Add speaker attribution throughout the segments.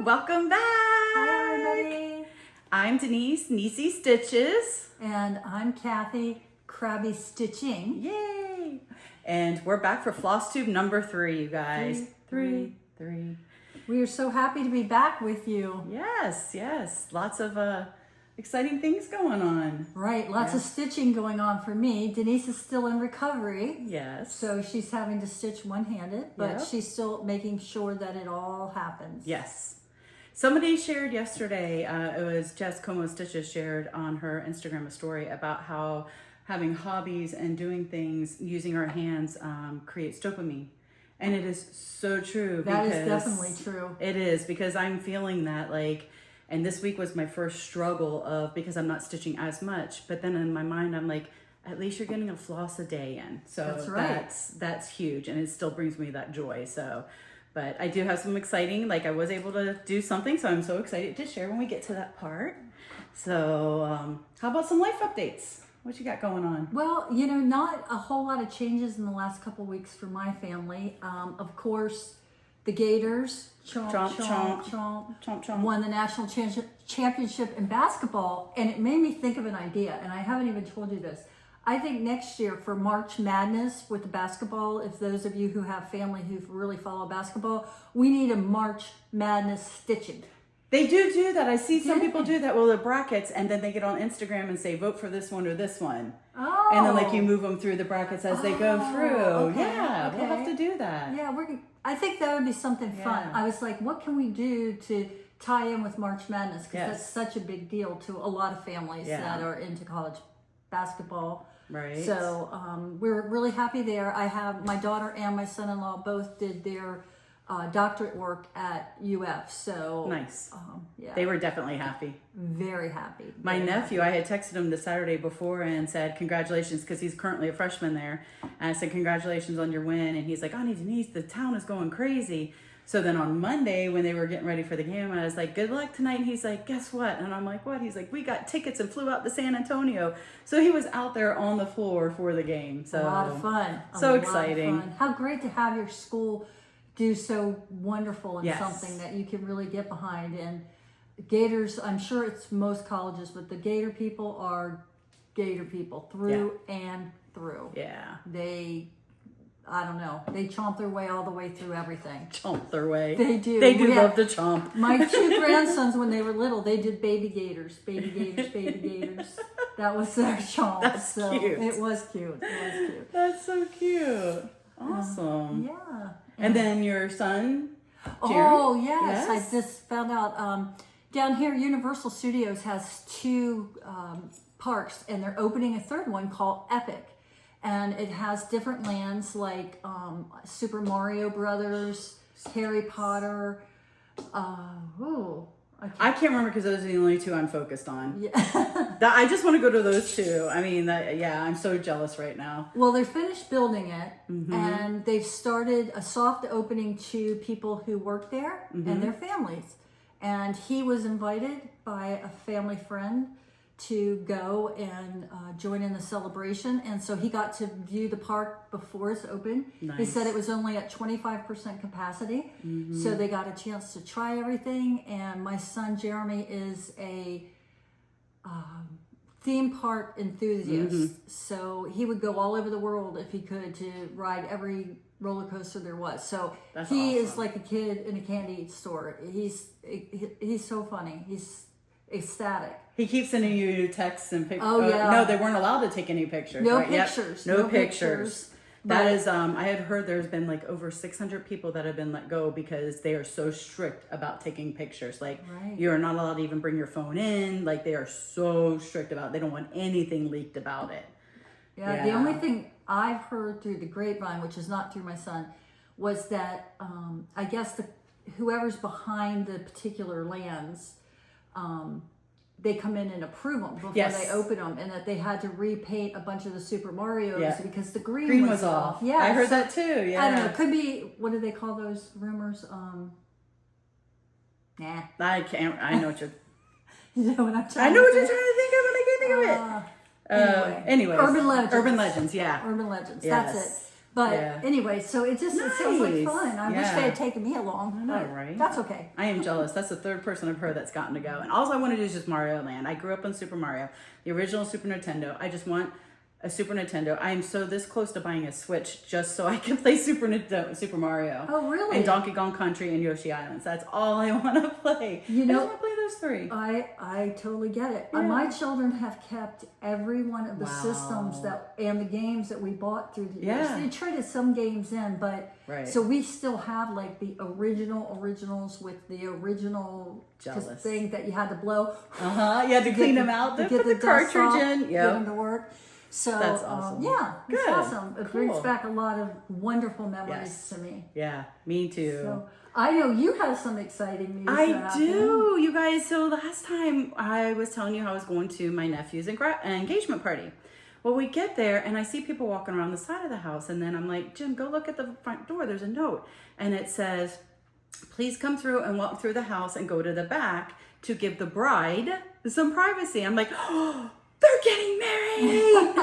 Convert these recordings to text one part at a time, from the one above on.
Speaker 1: Welcome back.
Speaker 2: Hi, everybody.
Speaker 1: I'm Denise, Niecy Stitches.
Speaker 2: And I'm Kathy, Crabby Stitching.
Speaker 1: Yay. And we're back for Flosstube number 3, you guys. Three.
Speaker 2: We are so happy to be back with you.
Speaker 1: Yes. Lots of exciting things going on.
Speaker 2: Right, lots of stitching going on for me. Denise is still in recovery.
Speaker 1: Yes.
Speaker 2: So she's having to stitch one-handed, but she's still making sure that it all happens.
Speaker 1: Yes. Somebody shared yesterday, it was Jess Como Stitches shared on her Instagram a story about how having hobbies and doing things using our hands creates dopamine. And it is so true.
Speaker 2: That is definitely true.
Speaker 1: It is, because I'm feeling that, like, and this week was my first struggle of, because I'm not stitching as much, but then in my mind I'm like, at least you're getting a floss a day in. So
Speaker 2: that's right.
Speaker 1: That's huge, and it still brings me that joy. So, but I do have some exciting, like I was able to do something, so I'm so excited to share when we get to that part. So how about some life updates? What you got going on?
Speaker 2: Well, you know, not a whole lot of changes in the last couple weeks for my family. Of course, the Gators, chomp, won the national championship in basketball, and it made me think of an idea, and I haven't even told you this. I think next year for March Madness with the basketball, if those of you who have family who really follow basketball, we need a March Madness stitching.
Speaker 1: They do that. I see some people do that with the brackets, and then they get on Instagram and say, vote for this one or this one.
Speaker 2: Oh.
Speaker 1: And then, like, you move them through the brackets as they go through.
Speaker 2: Okay.
Speaker 1: We'll have to do that.
Speaker 2: Yeah, I think that would be something fun. I was like, what can we do to tie in with March Madness? Because that's such a big deal to a lot of families that are into college basketball.
Speaker 1: Right.
Speaker 2: So we're really happy there. I have my daughter and my son-in-law both did their doctorate work at UF. So
Speaker 1: nice.
Speaker 2: Yeah,
Speaker 1: they were definitely happy.
Speaker 2: Very happy.
Speaker 1: My nephew, I had texted him the Saturday before and said congratulations, because he's currently a freshman there. And I said congratulations on your win, and he's like, Auntie Denise, the town is going crazy. So then on Monday, when they were getting ready for the game, I was like, good luck tonight. And he's like, guess what? And I'm like, what? He's like, we got tickets and flew out to San Antonio. So he was out there on the floor for the game. So
Speaker 2: a lot of fun.
Speaker 1: So exciting.
Speaker 2: How great to have your school do so wonderful and something that you can really get behind. And Gators, I'm sure it's most colleges, but the Gator people are Gator people through and through.
Speaker 1: Yeah.
Speaker 2: I don't know. They chomp their way all the way through everything.
Speaker 1: Chomp their way.
Speaker 2: They do.
Speaker 1: They do love to chomp.
Speaker 2: My 2 grandsons, when they were little, they did baby gators. That was their chomp.
Speaker 1: That's cute.
Speaker 2: It was cute.
Speaker 1: That's so cute. Awesome.
Speaker 2: Yeah.
Speaker 1: And then your son, Jerry?
Speaker 2: Oh, yes. I just found out down here, Universal Studios has 2 parks, and they're opening a 3rd one called Epic. And it has different lands like Super Mario Brothers, Harry Potter.
Speaker 1: I can't remember, because those are the only 2 I'm focused on.
Speaker 2: Yeah.
Speaker 1: I just want to go to those 2. I mean, I'm so jealous right now.
Speaker 2: Well, they're finished building it, and they've started a soft opening to people who work there and their families. And he was invited by a family friend to go and join in the celebration, and so he got to view the park before it's open.
Speaker 1: Nice.
Speaker 2: He said it was only at 25% capacity, so they got a chance to try everything. And my son Jeremy is a theme park enthusiast, so he would go all over the world if he could to ride every roller coaster there was. So he is like a kid in a candy store. He's so funny. He's ecstatic.
Speaker 1: He keeps sending you texts and pictures.
Speaker 2: Oh, yeah.
Speaker 1: No, they weren't allowed to take any pictures.
Speaker 2: No
Speaker 1: right?
Speaker 2: pictures.
Speaker 1: Yep. No pictures. That is, I had heard there's been like over 600 people that have been let go because they are so strict about taking pictures. Like, you're not allowed to even bring your phone in. Like, they are so strict about it. They don't want anything leaked about it.
Speaker 2: Yeah, the only thing I've heard through the grapevine, which is not through my son, was that I guess whoever's behind the particular lands, they come in and approve them before they open them, and that they had to repaint a bunch of the Super Marios because the green was off.
Speaker 1: Yeah, I heard that too. Yeah,
Speaker 2: I don't know. It could be, what do they call those rumors?
Speaker 1: I can't. I know what you're.
Speaker 2: You know what I'm trying.
Speaker 1: I know what you're trying to think of, and I can't think of it.
Speaker 2: Anyway,
Speaker 1: Anyways,
Speaker 2: urban legends.
Speaker 1: Urban legends. Yeah.
Speaker 2: Urban legends.
Speaker 1: Yes.
Speaker 2: That's it. But
Speaker 1: Yeah.
Speaker 2: anyway, so it sounds like
Speaker 1: Nice.
Speaker 2: fun. I wish
Speaker 1: Yeah.
Speaker 2: they had taken me along.
Speaker 1: I know,
Speaker 2: but
Speaker 1: right?
Speaker 2: That's okay.
Speaker 1: I am jealous. That's the third person I've heard that's gotten to go. And all I want to do is just Mario Land. I grew up on Super Mario, the original Super Nintendo. I just want a Super Nintendo. I am so this close to buying a Switch just so I can play Super Mario.
Speaker 2: Oh, really?
Speaker 1: And Donkey Kong Country and Yoshi Islands. That's all I want to play.
Speaker 2: You
Speaker 1: I
Speaker 2: know-
Speaker 1: just want to play those three.
Speaker 2: I totally get it.
Speaker 1: Yeah.
Speaker 2: My children have kept every one of the
Speaker 1: Wow.
Speaker 2: systems and the games that we bought through the years.
Speaker 1: Yeah.
Speaker 2: They traded some games in, but
Speaker 1: Right.
Speaker 2: so we still have like the originals with the original just
Speaker 1: Jealous.
Speaker 2: thing that you had to blow.
Speaker 1: You had to clean them out.
Speaker 2: to
Speaker 1: Put
Speaker 2: get
Speaker 1: the
Speaker 2: dust
Speaker 1: cartridge
Speaker 2: off,
Speaker 1: in.
Speaker 2: get
Speaker 1: Yep.
Speaker 2: them to work. So
Speaker 1: That's awesome.
Speaker 2: Yeah, it's
Speaker 1: Good.
Speaker 2: awesome. It brings
Speaker 1: Cool.
Speaker 2: back a lot of wonderful memories
Speaker 1: Yes.
Speaker 2: to me.
Speaker 1: Yeah, me too.
Speaker 2: So I know you have some exciting news.
Speaker 1: I
Speaker 2: that
Speaker 1: do, you guys. So last time I was telling you how I was going to my nephew's engagement party. Well, we get there and I see people walking around the side of the house, and then I'm like, Jim, go look at the front door. There's a note, and it says, please come through and walk through the house and go to the back to give the bride some privacy. I'm like, oh, they're getting married.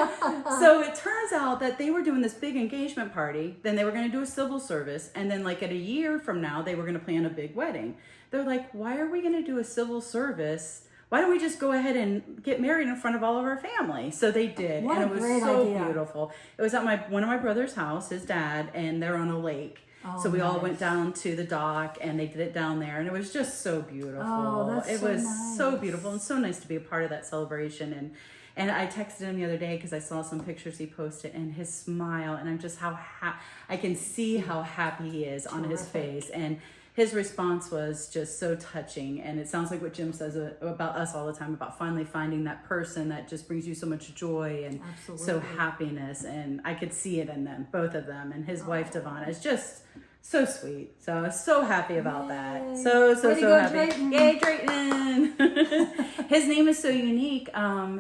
Speaker 1: So it turns out that they were doing this big engagement party. Then they were going to do a civil service. And then like at a year from now, they were going to plan a big wedding. They're like, why are we going to do a civil service? Why don't we just go ahead and get married in front of all of our family? So they did.
Speaker 2: What
Speaker 1: and
Speaker 2: a
Speaker 1: it was
Speaker 2: great
Speaker 1: so
Speaker 2: idea.
Speaker 1: beautiful. It was at one of my brother's house, his dad, and they're on a lake.
Speaker 2: Oh,
Speaker 1: So we all
Speaker 2: nice.
Speaker 1: went down to the dock and they did it down there, and it was just so beautiful.
Speaker 2: Oh, that's
Speaker 1: it
Speaker 2: so
Speaker 1: was so
Speaker 2: nice.
Speaker 1: beautiful and so nice to be a part of that celebration. And I texted him the other day because I saw some pictures he posted, and his smile, and I'm just I can see how happy he is on his
Speaker 2: Terrific.
Speaker 1: face, and his response was just so touching. And it sounds like what Jim says about us all the time, about finally finding that person that just brings you so much joy and so
Speaker 2: Absolutely.
Speaker 1: happiness. And I could see it in them, both of them. And his wife, Devon, is just so sweet. So I was so happy about that.
Speaker 2: Yay.
Speaker 1: So
Speaker 2: Way to
Speaker 1: so
Speaker 2: go,
Speaker 1: happy.
Speaker 2: Drayton.
Speaker 1: Yay, Drayton. His name is so unique.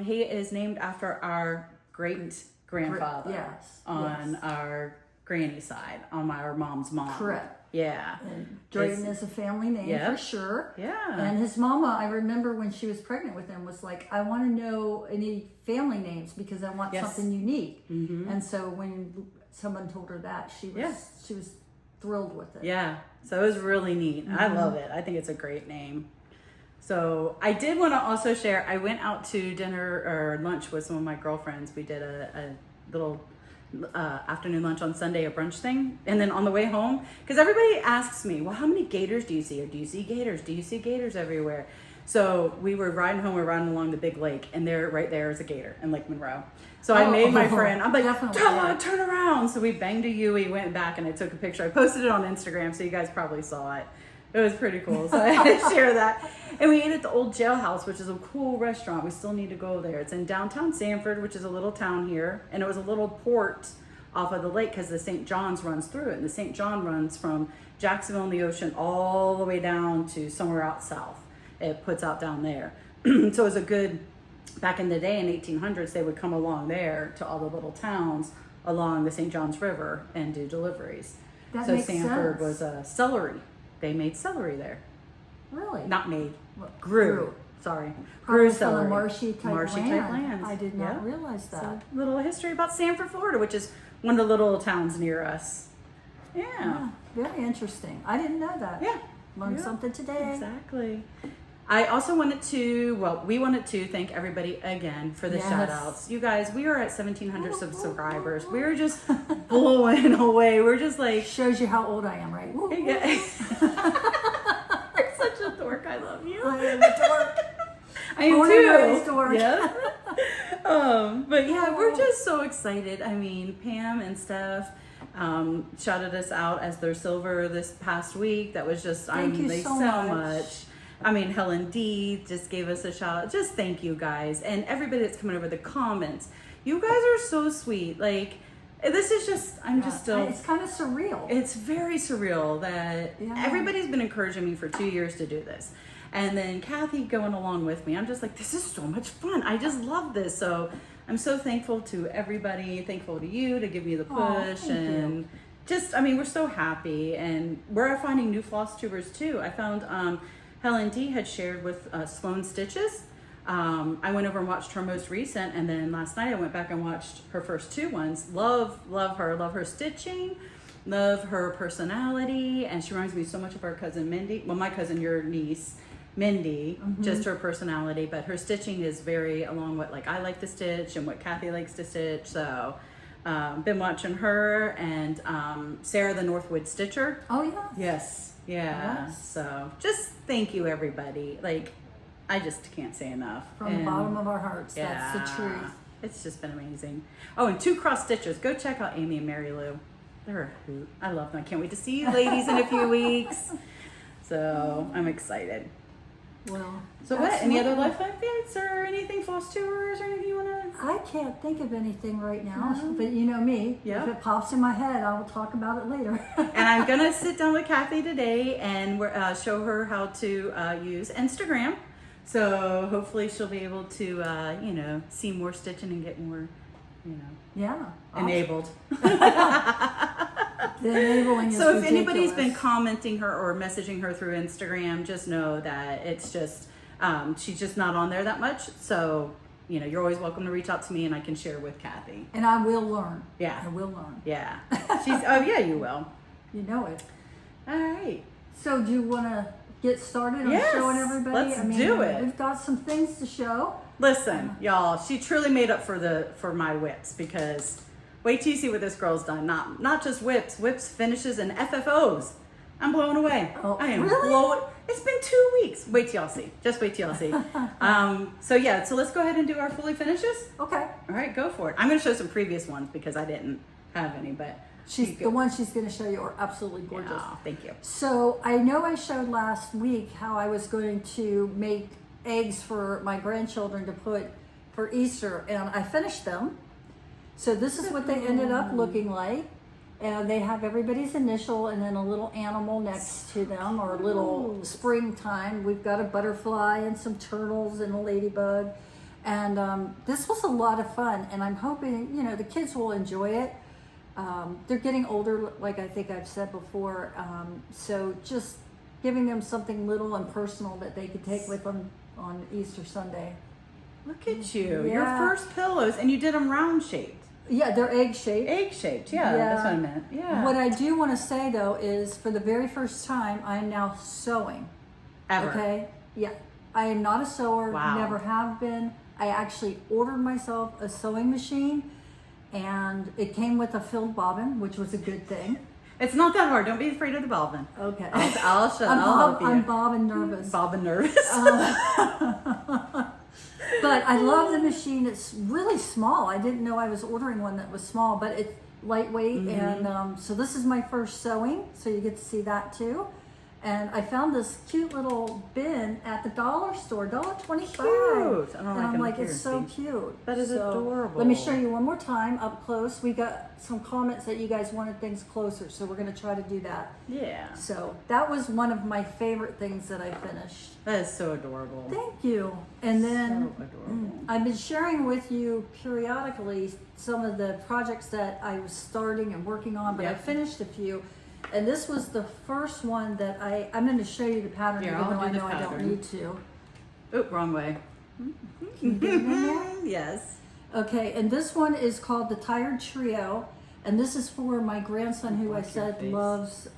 Speaker 1: He is named after our great grandfather
Speaker 2: Yes,
Speaker 1: on
Speaker 2: yes.
Speaker 1: our granny side, on our mom's mom.
Speaker 2: Correct.
Speaker 1: Yeah.
Speaker 2: And Drayton is a family name
Speaker 1: Yeah.
Speaker 2: for sure.
Speaker 1: Yeah.
Speaker 2: And his mama, I remember when she was pregnant with him, was like, I want to know any family names because I want
Speaker 1: Yes.
Speaker 2: something unique.
Speaker 1: Mhm.
Speaker 2: And so when someone told her that, she was thrilled with it.
Speaker 1: Yeah. So it was really neat. I love it. I think it's a great name. So I did want to also share, I went out to dinner or lunch with some of my girlfriends. We did a little afternoon lunch on Sunday, a brunch thing. And then on the way home, because everybody asks me, well, how many gators do you see? Or do you see gators? Do you see gators everywhere? So we were riding home, we're riding along the big lake, and right there is a gator in Lake Monroe. So I made my friend, I'm like,
Speaker 2: definitely.
Speaker 1: turn around. So we banged a U-ey, went back, and I took a picture. I posted it on Instagram, so you guys probably saw it. It was pretty cool, so I had to share that. And we ate at the Old Jailhouse, which is a cool restaurant. We still need to go there. It's in downtown Sanford, which is a little town here. And it was a little port off of the lake because the St. John's runs through it. And the St. John runs from Jacksonville in the ocean all the way down to somewhere out south. It puts out down there. So it was a good, back in the day in 1800s, they would come along there to all the little towns along the St. John's River and do deliveries.
Speaker 2: That
Speaker 1: So
Speaker 2: makes
Speaker 1: Sanford
Speaker 2: sense.
Speaker 1: was celery. They made celery there.
Speaker 2: Really?
Speaker 1: Not made.
Speaker 2: What?
Speaker 1: Grew. Sorry.
Speaker 2: Probably
Speaker 1: Grew
Speaker 2: from
Speaker 1: celery.
Speaker 2: the marshy type land.
Speaker 1: lands.
Speaker 2: I did not
Speaker 1: Yeah.
Speaker 2: realize that.
Speaker 1: So, little history about Sanford, Florida, which is one of the little towns near us. Yeah.
Speaker 2: Yeah, very interesting. I didn't know that.
Speaker 1: Yeah.
Speaker 2: Learned
Speaker 1: Yeah.
Speaker 2: something today.
Speaker 1: Exactly. I also we wanted to thank everybody again for the
Speaker 2: Yes.
Speaker 1: shout outs. You guys, we are at 1,700 subscribers. We're just blowing away. We're just like,
Speaker 2: Shows you how old I am, right? Woo, woo.
Speaker 1: yeah. You're such a dork. I love you.
Speaker 2: I am a dork.
Speaker 1: I am
Speaker 2: Born and raised
Speaker 1: too.
Speaker 2: dork.
Speaker 1: Yeah. But yeah, we're just so excited. I mean, Pam and Steph shouted us out as their silver this past week. That was just,
Speaker 2: Thank you
Speaker 1: they
Speaker 2: so
Speaker 1: much. I mean, Helen D just gave us a shout out. Just thank you guys. And everybody that's coming over, the comments. You guys are so sweet. Like, this is just, I'm just still.
Speaker 2: It's kind of surreal.
Speaker 1: It's very surreal that
Speaker 2: Yeah.
Speaker 1: everybody's been encouraging me for 2 years to do this. And then Kathy going along with me. I'm just like, this is so much fun. I just love this. So I'm so thankful to everybody, thankful to you to give me the push.
Speaker 2: thank
Speaker 1: And
Speaker 2: you.
Speaker 1: just, I mean, we're so happy. And we're finding new floss tubers too. I found Helen D had shared with Sloan Stitches. I went over and watched her most recent, and then last night I went back and watched her first 2 ones. Love her stitching, love her personality, and she reminds me so much of our cousin Mindy. Well, my cousin, your niece, Mindy, just her personality, but her stitching is very along what like I like to stitch and what Kathy likes to stitch. So, been watching her and Sarah the Northwood Stitcher.
Speaker 2: Oh yeah.
Speaker 1: Yes. Yeah.
Speaker 2: Yes.
Speaker 1: So just thank you, everybody. Like, I just can't say enough.
Speaker 2: From the bottom of our hearts, that's the truth.
Speaker 1: It's just been amazing. Oh, and 2 cross stitchers. Go check out Amy and Mary Lou. They're a hoot. I love them. I can't wait to see you ladies in a few weeks. So I'm excited.
Speaker 2: Well,
Speaker 1: So what? Any other life updates or anything? Floss tours or anything you want to?
Speaker 2: I can't think of anything right now,
Speaker 1: No.
Speaker 2: but you know me.
Speaker 1: Yeah.
Speaker 2: If it pops in my head, I will talk about it later.
Speaker 1: And I'm gonna sit down with Kathy today and show her how to use Instagram. So hopefully she'll be able to, see more stitching and get more,
Speaker 2: Yeah.
Speaker 1: enabled.
Speaker 2: The enabling is
Speaker 1: So if anybody's been
Speaker 2: ridiculous.
Speaker 1: commenting her or messaging her through Instagram, just know that it's just, she's just not on there that much. So, you're always welcome to reach out to me and I can share with Kathy.
Speaker 2: And I will learn.
Speaker 1: Yeah.
Speaker 2: I will learn.
Speaker 1: Yeah. Oh yeah, you will.
Speaker 2: You know it.
Speaker 1: All right.
Speaker 2: So do you want to get started on
Speaker 1: Yes,
Speaker 2: showing everybody?
Speaker 1: let's do it.
Speaker 2: We've got some things to show.
Speaker 1: Listen, y'all, she truly made up for my whips because wait till you see what this girl's done. Not just whips, finishes, and FFOs. I'm blown away.
Speaker 2: Oh,
Speaker 1: I am
Speaker 2: really?
Speaker 1: blown. It's been 2 weeks. Wait till y'all see. Just wait till y'all see. So let's go ahead and do our fully finishes.
Speaker 2: Okay.
Speaker 1: All right, go for it. I'm going to show some previous ones because I didn't have any, but
Speaker 2: The ones she's going to show you are absolutely gorgeous.
Speaker 1: Oh, thank you.
Speaker 2: So I know I showed last week how I was going to make eggs for my grandchildren to put for Easter, and I finished them. So this is what they ended up looking like. And they have everybody's initial and then a little animal next to them, or a little springtime. We've got a butterfly and some turtles and a ladybug. And this was a lot of fun, and I'm hoping, the kids will enjoy it. They're getting older, like I think I've said before. So just giving them something little and personal that they could take with them on Easter Sunday.
Speaker 1: Look at you.
Speaker 2: Yeah.
Speaker 1: Your first pillows, and you did them round shaped.
Speaker 2: Yeah, they're egg shaped.
Speaker 1: Egg shaped, yeah, that's what I meant. Yeah.
Speaker 2: What I do want to say though is, for the very first time, I am now sewing.
Speaker 1: Ever.
Speaker 2: Okay? Yeah. I am not a sewer.
Speaker 1: Wow.
Speaker 2: Never have been. I actually ordered myself a sewing machine, and it came with a filled bobbin, which was a good thing.
Speaker 1: It's not that hard. Don't be afraid of the bobbin.
Speaker 2: Okay.
Speaker 1: I'll help you.
Speaker 2: I'm bobbin nervous.
Speaker 1: Bobbin nervous.
Speaker 2: But I love the machine. It's really small. I didn't know I was ordering one that was small, but it's lightweight. And so this is my first sewing, so you get to see that too. And I found this cute little bin at the dollar store, $1.25.
Speaker 1: Cute. I don't
Speaker 2: And
Speaker 1: like
Speaker 2: I'm
Speaker 1: them
Speaker 2: like,
Speaker 1: here,
Speaker 2: it's so
Speaker 1: see?
Speaker 2: cute.
Speaker 1: That is
Speaker 2: So,
Speaker 1: adorable.
Speaker 2: Let me show you one more time up close. We got some comments that you guys wanted things closer, so we're going to try to do that.
Speaker 1: Yeah.
Speaker 2: So that was one of my favorite things that I finished.
Speaker 1: That is so adorable.
Speaker 2: Thank you. And then
Speaker 1: So adorable.
Speaker 2: I've been sharing with you periodically some of the projects that I was starting and working on, but I
Speaker 1: Yep.
Speaker 2: finished a few. And this was the first one that I'm going to show you the pattern,
Speaker 1: Here,
Speaker 2: even
Speaker 1: I'll
Speaker 2: though I
Speaker 1: do the
Speaker 2: know I don't
Speaker 1: pattern.
Speaker 2: need to.
Speaker 1: Oh, wrong way.
Speaker 2: Can you get it in there?
Speaker 1: Yes.
Speaker 2: Okay, and this one is called the Tired Trio. And this is for my grandson, who I
Speaker 1: Like your
Speaker 2: said
Speaker 1: face.
Speaker 2: loves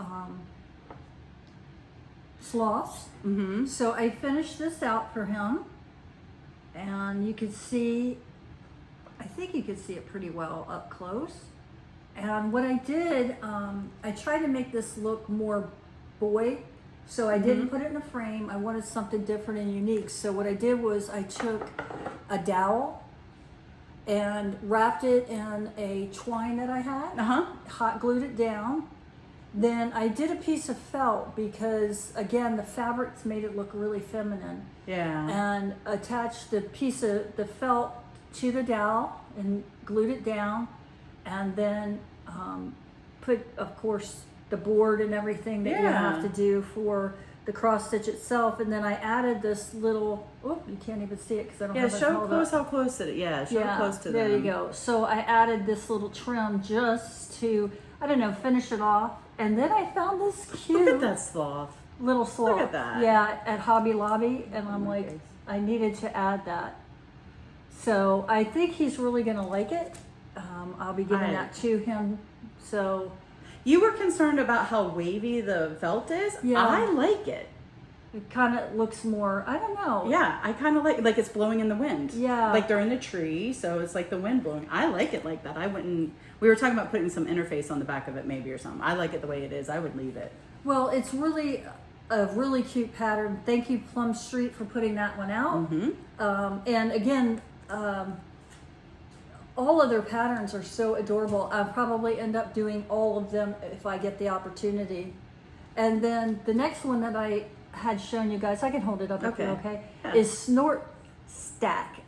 Speaker 2: Floss.
Speaker 1: Mm-hmm.
Speaker 2: So I finished this out for him, and you can see, I think you can see it pretty well up close. And what I did, I tried to make this look more boy, so I didn't put it in a frame. I wanted something different and unique. So what I did was I took a dowel and wrapped it in a twine that I had, hot glued it down. Then I did a piece of felt because, again, the fabrics made it look really feminine.
Speaker 1: Yeah.
Speaker 2: And attached the piece of the felt to the dowel and glued it down, and then put, of course, the board and everything that you
Speaker 1: Yeah.
Speaker 2: have to do for the cross stitch itself. And then I added this little, oh, you can't even see it because I don't
Speaker 1: Yeah,
Speaker 2: have it
Speaker 1: show
Speaker 2: held
Speaker 1: close
Speaker 2: up.
Speaker 1: how close it is. Yeah, show close to
Speaker 2: there
Speaker 1: them.
Speaker 2: you go. So I added this little trim just to, I don't know, finish it off. And then I found this cute
Speaker 1: Look at that sloth.
Speaker 2: little sloth.
Speaker 1: at that.
Speaker 2: Yeah, at Hobby Lobby, and I'm like,
Speaker 1: Okay.
Speaker 2: I needed to add that. So I think he's really going to like it. I'll be giving that to him. So
Speaker 1: you were concerned about how wavy the felt is.
Speaker 2: Yeah.
Speaker 1: I like it.
Speaker 2: it kind of looks more, I don't know.
Speaker 1: Yeah, I kind of like it's blowing in the wind.
Speaker 2: Yeah.
Speaker 1: Like they're in a tree, so it's like the wind blowing. I like it like that. I wouldn't, we were talking about putting some interface on the back of it maybe or something. I like it the way it is. I would leave it.
Speaker 2: Well, it's really a really cute pattern. Thank you, Plum Street, for putting that one out. And again, all of their patterns are so adorable. I'll probably end up doing all of them if I get the opportunity. And then the next one that I had shown you guys, I can hold it up if you're okay,
Speaker 1: Yeah.
Speaker 2: is Snort Stack.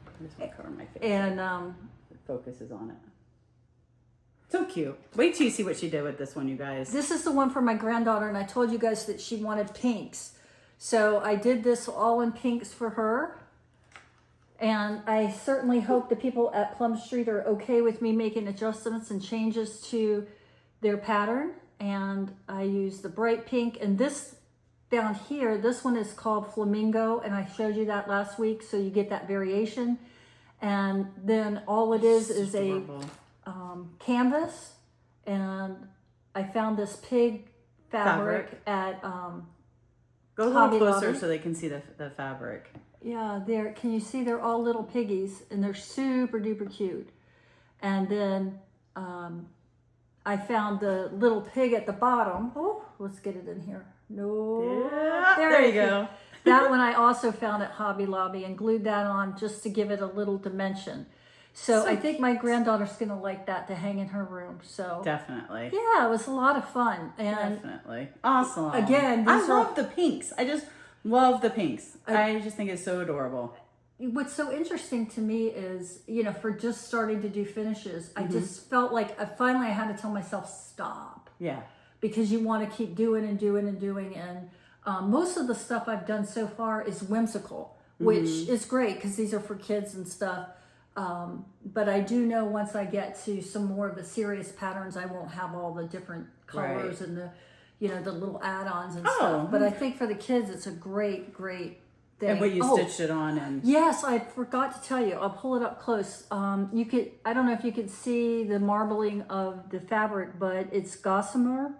Speaker 1: I just want to cover my face.
Speaker 2: And
Speaker 1: it focuses on it. So cute. Wait till you see what she did with this one, you guys.
Speaker 2: this is the one for my granddaughter, and I told you guys that she wanted pinks. So I did this all in pinks for her. And I certainly hope the people at Plum Street are okay with me making adjustments and changes to their pattern. And I use the bright pink, and this down here, this one is called Flamingo, and I showed you that last week, so you get that variation. And then all it is a canvas, and I found this pig fabric. At
Speaker 1: Go a little
Speaker 2: Hobby
Speaker 1: closer
Speaker 2: Lobby.
Speaker 1: so they can see the fabric.
Speaker 2: Yeah, there. Can you see? They're all little piggies, and they're super duper cute. And then I found the little pig at the bottom. Oh, let's get it in here. No,
Speaker 1: Yeah, there you go.
Speaker 2: That one I also found at Hobby Lobby and glued that on just to give it a little dimension. So I think my granddaughter's gonna like that to hang in her room. So
Speaker 1: Definitely.
Speaker 2: yeah, it was a lot of fun. And
Speaker 1: Definitely. Awesome.
Speaker 2: Again,
Speaker 1: I
Speaker 2: these are-
Speaker 1: love the pinks. I just love the pinks. I just think it's so adorable.
Speaker 2: what's so interesting to me is, you know, for just starting to do finishes, I just felt like finally I had to tell myself stop,
Speaker 1: Yeah.
Speaker 2: because you want to keep doing and doing and doing. And most of the stuff I've done so far is whimsical, which is great because these are for kids and stuff. But I do know once I get to some more of the serious patterns, I won't have all the different colors and the, you know, the little add-ons and stuff. But I think for the kids, it's a great, great thing.
Speaker 1: And what you stitched it on and
Speaker 2: Yes, I forgot to tell you. I'll pull it up close. You could, I don't know if you could see the marbling of the fabric, but it's gossamer,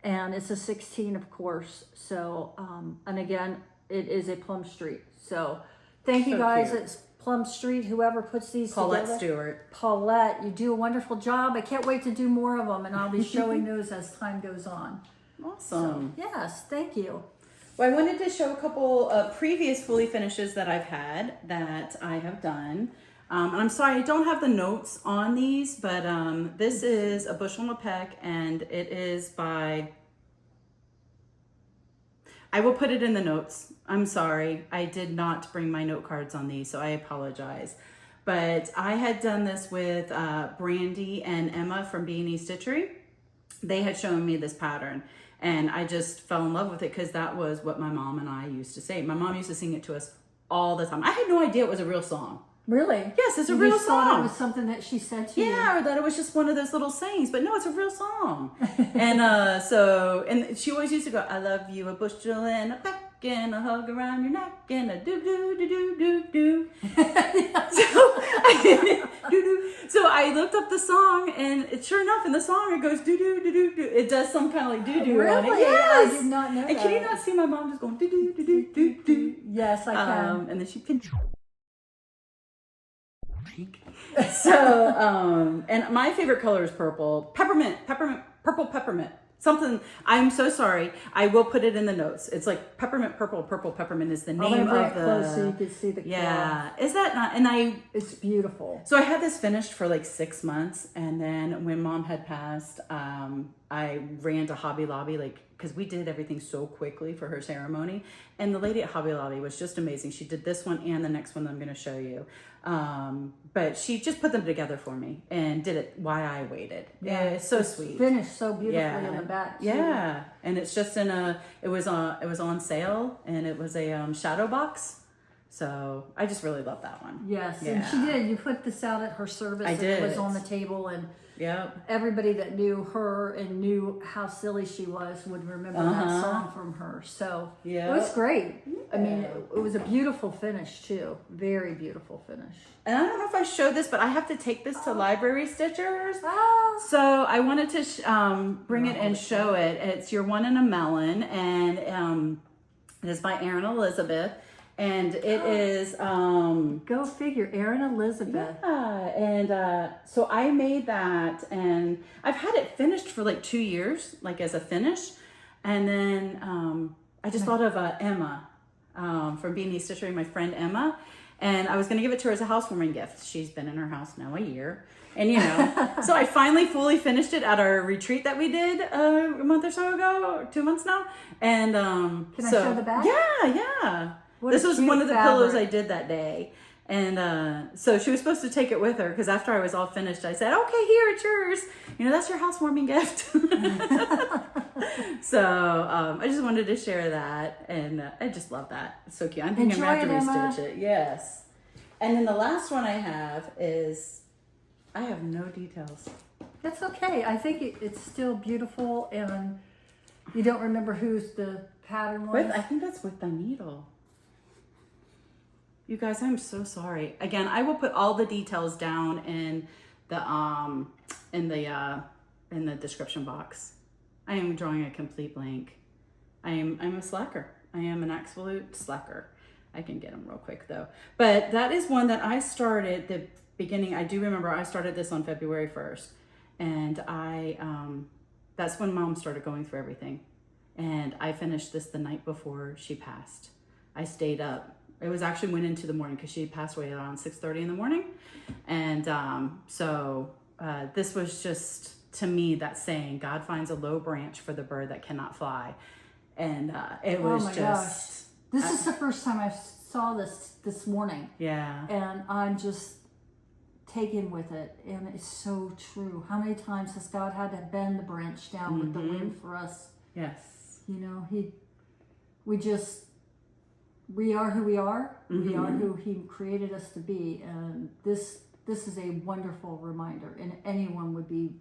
Speaker 2: and it's a 16, of course. So, and again, it is a Plum Street. So, thank you
Speaker 1: So
Speaker 2: guys.
Speaker 1: cute.
Speaker 2: It's Plum Street, whoever puts these
Speaker 1: Paulette
Speaker 2: together.
Speaker 1: Stewart.
Speaker 2: Paulette, you do a wonderful job. I can't wait to do more of them, and I'll be showing those as time goes on.
Speaker 1: Awesome.
Speaker 2: Yes, thank you.
Speaker 1: Well, I wanted to show a couple previous fully finishes that I've had that I have done. And I'm sorry, I don't have the notes on these, but this is a bushel and a peck, and it is by, I will put it in the notes. I'm sorry, I did not bring my note cards on these, so I apologize. But I had done this with Brandy and Emma from B&E Stitchery. They had shown me this pattern, and I just fell in love with it because that was what my mom and I used to say. My mom used to sing it to us all the time. I had no idea it was a real song.
Speaker 2: Really?
Speaker 1: Yes, it's a
Speaker 2: You
Speaker 1: real
Speaker 2: just thought
Speaker 1: song.
Speaker 2: it was something that she said to you.
Speaker 1: Yeah, or that it was just one of those little sayings, but no, it's a real song. And and she always used to go, I love you, a bushel and a peck, and a hug around your neck, and a do-do-do-do-do-do. So I looked up the song, and sure enough, in the song, it goes do-do-do-do-do. It does some kind of like do-do on it.
Speaker 2: Really?
Speaker 1: Yes!
Speaker 2: I did not know
Speaker 1: And can you
Speaker 2: that.
Speaker 1: not see my mom just going do-do-do-do-do-do?
Speaker 2: Yes, I can.
Speaker 1: And then she can... So, and my favorite color is purple. Purple peppermint. Something, I'm so sorry. I will put it in the notes. It's like purple peppermint is the
Speaker 2: I'm
Speaker 1: name
Speaker 2: gonna bring
Speaker 1: of
Speaker 2: it
Speaker 1: the...
Speaker 2: close so you can see the
Speaker 1: Yeah. Is that not, and
Speaker 2: It's beautiful.
Speaker 1: so I had this finished for like 6 months, and then when Mom had passed, I ran to Hobby Lobby, like, because we did everything so quickly for her ceremony, and the lady at Hobby Lobby was just amazing. She did this one and the next one that I'm going to show you, but she just put them together for me and did it while I waited. Yeah, it's so sweet.
Speaker 2: Finished so beautifully in the back. Too.
Speaker 1: Yeah, and it's just in a. It was on sale, and it was a shadow box. So I just really love that one.
Speaker 2: Yes,
Speaker 1: Yeah.
Speaker 2: and she did. You put this out at her service.
Speaker 1: I did.
Speaker 2: It was on the table, and
Speaker 1: Yep.
Speaker 2: everybody that knew her and knew how silly she was would remember that song from her. So it was great. I mean, it was a beautiful finish too. Very beautiful finish.
Speaker 1: And I don't know if I showed this, but I have to take this to Library Stitchers.
Speaker 2: Oh.
Speaker 1: So I wanted to bring it and show it. It's Your One in a Melon, and it is by Erin Elizabeth. And it is
Speaker 2: Go figure, Erin Elizabeth.
Speaker 1: yeah, and so I made that, and I've had it finished for like 2 years, like as a finish. And then I just thought of Emma from Beanie Stitchery, my friend Emma, and I was going to give it to her as a housewarming gift. She's been in her house now a year, and you know, so I finally fully finished it at our retreat that we did a month or so ago, 2 months now. And
Speaker 2: Can I show the back?
Speaker 1: Yeah.
Speaker 2: What
Speaker 1: This
Speaker 2: a
Speaker 1: was
Speaker 2: cute
Speaker 1: one of the
Speaker 2: fabric.
Speaker 1: pillows I did that day. And so she was supposed to take it with her, because after I was all finished, I said, okay, here, it's yours. You know, that's your housewarming gift. So I just wanted to share that. And I just love that. It's so cute. I think I'm going to have to
Speaker 2: Enjoy it, Emma.
Speaker 1: restitch it. Yes. And then the last one I have is, I have no details.
Speaker 2: That's okay. I think it's still beautiful, and you don't remember who's the pattern was?
Speaker 1: I think that's with the needle. You guys, I'm so sorry. Again, I will put all the details down in the description box. I am drawing a complete blank. I'm a slacker. I am an absolute slacker. I can get them real quick though. But that is one that I started the beginning. I do remember I started this on February 1st, and that's when Mom started going through everything. And I finished this the night before she passed. I stayed up. It was actually went into the morning, because she passed away around 6:30 in the morning. And so this was just, to me, that saying, God finds a low branch for the bird that cannot fly. And it was
Speaker 2: Gosh. This is the first time I saw this morning.
Speaker 1: Yeah.
Speaker 2: And I'm just taken with it. And it's so true. How many times has God had to bend the branch down with the wind for us?
Speaker 1: Yes.
Speaker 2: You know, we are who we are. We are who He created us to be, and this is a wonderful reminder. And anyone would be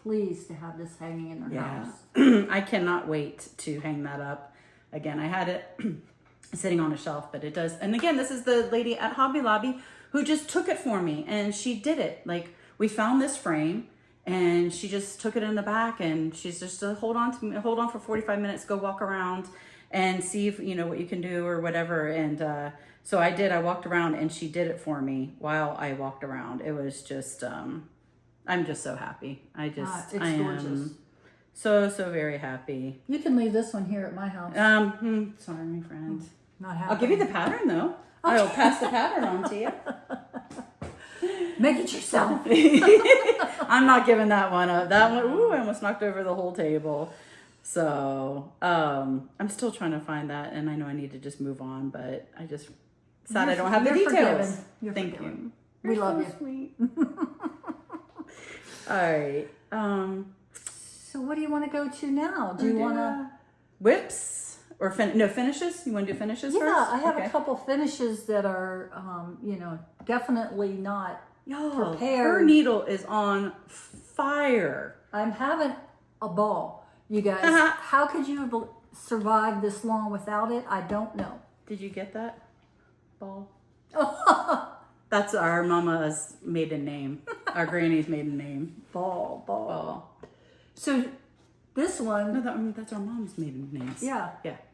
Speaker 2: pleased to have this hanging in their house.
Speaker 1: I cannot wait to hang that up. Again, I had it sitting on a shelf, but it does. And again, this is the lady at Hobby Lobby who just took it for me, and she did it. Like, we found this frame, and she just took it in the back, and she's just hold on for 45 minutes, go walk around and see if you know what you can do or whatever. And so I did. I walked around, and she did it for me while I walked around. It was just I'm just so happy. I
Speaker 2: It's
Speaker 1: am
Speaker 2: gorgeous.
Speaker 1: so very happy.
Speaker 2: You can leave this one here at my house.
Speaker 1: Sorry, my friend.
Speaker 2: Not happening.
Speaker 1: I'll give you the pattern though. I'll pass the pattern on to you.
Speaker 2: Make it yourself.
Speaker 1: I'm not giving that one up. That one, ooh, I almost knocked over the whole table. So I'm still trying to find that, and I know I need to just move on, but I just sad I don't have the
Speaker 2: You're
Speaker 1: details.
Speaker 2: forgiven. You're
Speaker 1: Thank
Speaker 2: forgiven.
Speaker 1: you.
Speaker 2: We love you.
Speaker 1: Sweet. All right.
Speaker 2: So what do you want to go to now? Do you want to?
Speaker 1: Whips or finishes? You want to do finishes first?
Speaker 2: Yeah, I have
Speaker 1: Okay.
Speaker 2: a couple finishes that are, definitely not
Speaker 1: Y'all,
Speaker 2: prepared.
Speaker 1: her needle is on fire.
Speaker 2: I'm having a ball, you guys. How could you have survived this long without it? I don't know.
Speaker 1: Did you get that? Ball. That's our mama's maiden name. Our granny's maiden name.
Speaker 2: Ball. So this one,
Speaker 1: No, that's our mom's maiden names.
Speaker 2: yeah,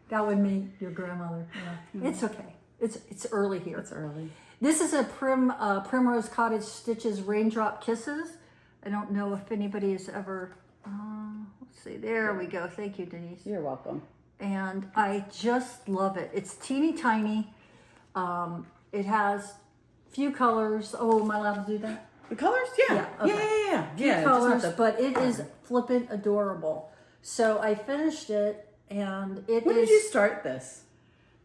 Speaker 2: that would mean your grandmother. Yeah. It's okay. It's early here.
Speaker 1: It's early.
Speaker 2: This is a Primrose Cottage Stitches Raindrop Kisses. I don't know if anybody has ever. Let's see. There we go. Thank you, Denise.
Speaker 1: You're welcome.
Speaker 2: And I just love it. It's teeny tiny. It has few colors. Oh, am I allowed to do that?
Speaker 1: The colors? Yeah.
Speaker 2: Okay.
Speaker 1: Yeah.
Speaker 2: Few
Speaker 1: just
Speaker 2: colors,
Speaker 1: not the-
Speaker 2: but it is flippin' adorable. So I finished it, and it
Speaker 1: When
Speaker 2: is.
Speaker 1: did you start this?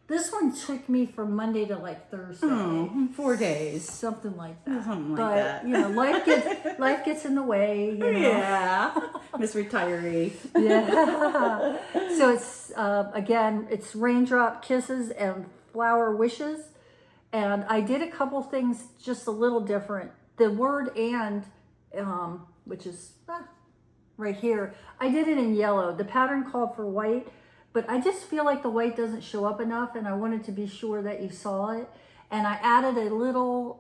Speaker 2: This one took me from Monday to like Thursday.
Speaker 1: Oh, 4 days.
Speaker 2: Something like that.
Speaker 1: Something like
Speaker 2: but,
Speaker 1: that.
Speaker 2: you know, life gets in the way. You know?
Speaker 1: Yeah. Miss Retiree.
Speaker 2: Yeah. So it's, again, it's Raindrop Kisses and Flower Wishes. And I did a couple things just a little different. The word "and," which is right here, I did it in yellow. The pattern called for white, but I just feel like the white doesn't show up enough, and I wanted to be sure that you saw it. And I added a little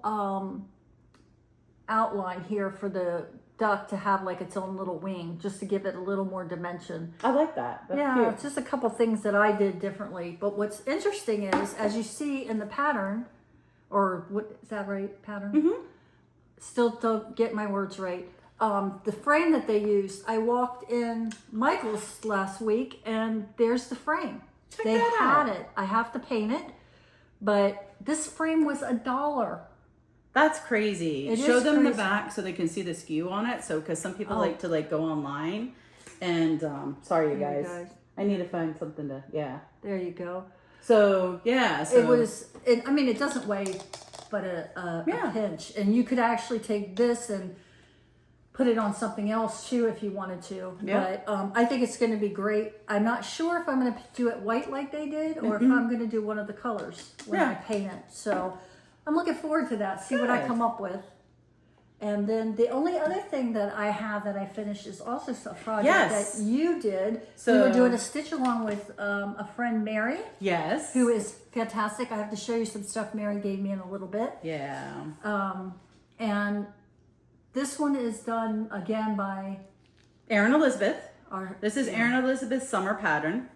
Speaker 2: outline here for the duck to have like its own little wing, just to give it a little more dimension.
Speaker 1: I like that. That's cute.
Speaker 2: It's just a couple things that I did differently. But what's interesting is, as you see in the pattern, or what is that right? Pattern?
Speaker 1: Mm-hmm.
Speaker 2: Still don't get my words right. The frame that they used, I walked in Michael's last week, and there's the frame.
Speaker 1: Check
Speaker 2: They
Speaker 1: that
Speaker 2: had
Speaker 1: out.
Speaker 2: it. I have to paint it, but this frame was $1.
Speaker 1: That's crazy.
Speaker 2: It
Speaker 1: Show
Speaker 2: is
Speaker 1: them the
Speaker 2: crazy.
Speaker 1: back so they can see the SKU on it. So, because some people like to like go online, and sorry, you
Speaker 2: There you
Speaker 1: guys.
Speaker 2: guys.
Speaker 1: I need to find something to
Speaker 2: There you go.
Speaker 1: So yeah, so
Speaker 2: It was. I mean, it doesn't weigh but a pinch, and you could actually take this and put it on something else too if you wanted to.
Speaker 1: Yeah.
Speaker 2: But I think it's going to be great. I'm not sure if I'm going to do it white like they did, or if I'm going to do one of the colors when I paint it. So I'm looking forward to that. See what I come up with. And then the only other thing that I have that I finished is also a project that you did. So we were doing a stitch along with a friend, Mary.
Speaker 1: Yes.
Speaker 2: Who is fantastic. I have to show you some stuff Mary gave me in a little bit.
Speaker 1: Yeah.
Speaker 2: And this one is done again by
Speaker 1: Erin Elizabeth. This is
Speaker 2: yeah.
Speaker 1: Erin Elizabeth's summer pattern.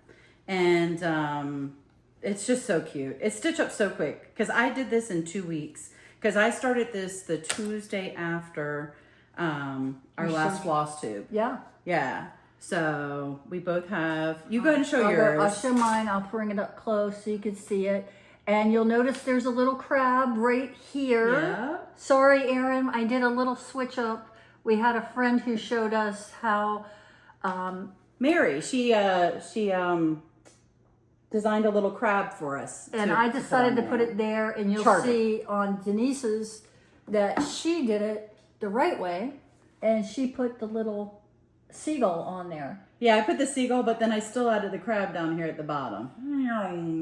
Speaker 1: And it's just so cute. It's stitched up so quick because I did this in 2 weeks. Because I started this the Tuesday after our last Flosstube.
Speaker 2: Yeah.
Speaker 1: Yeah. So we both have. You go ahead and show yours.
Speaker 2: I'll show mine. I'll bring it up close so you can see it. And you'll notice there's a little crab right here.
Speaker 1: Yeah.
Speaker 2: Sorry, Erin. I did a little switch up. We had a friend who showed us how.
Speaker 1: Mary, she designed a little crab for us.
Speaker 2: And I decided to put it there, and you'll see on Denise's that she did it the right way, and she put the little seagull on there.
Speaker 1: Yeah, I put the seagull, but then I still added the crab down here at the bottom.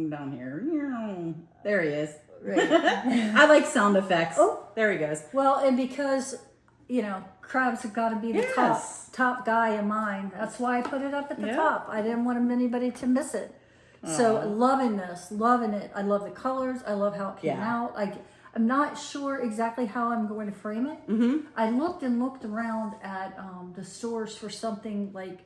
Speaker 1: Down here. There he is.
Speaker 2: Right.
Speaker 1: I like sound effects. Oh, there he goes.
Speaker 2: Well, and because, crabs have got to be the top guy in mine. That's why I put it up at the top. I didn't want anybody to miss it. So loving this, loving it. I love the colors. I love how it came out. I'm not sure exactly how I'm going to frame it. Mm-hmm. I looked around at the stores for something like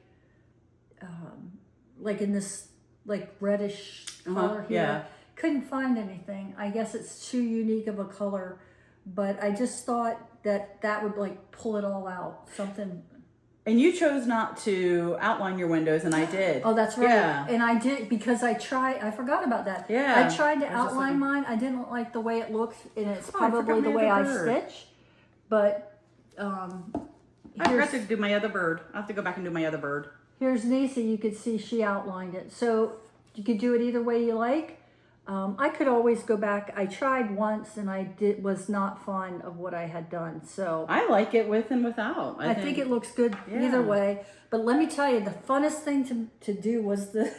Speaker 2: in this like reddish color here.
Speaker 1: Yeah.
Speaker 2: Couldn't find anything. I guess it's too unique of a color, but I just thought that would like pull it all out. Something.
Speaker 1: And you chose not to outline your windows, and I did.
Speaker 2: Oh, that's right.
Speaker 1: Yeah.
Speaker 2: And I did because I forgot about that.
Speaker 1: Yeah.
Speaker 2: I tried to outline mine. I didn't like the way it looked, and it's probably the way I stitch. But
Speaker 1: I forgot to do my other bird. I have to go back and do my other bird.
Speaker 2: Here's Nisa. You could see she outlined it. So you could do it either way you like. I could always go back. I tried once, and was not fond of what I had done. So
Speaker 1: I like it with and without.
Speaker 2: I think it looks good either way. But let me tell you, the funnest thing to do was the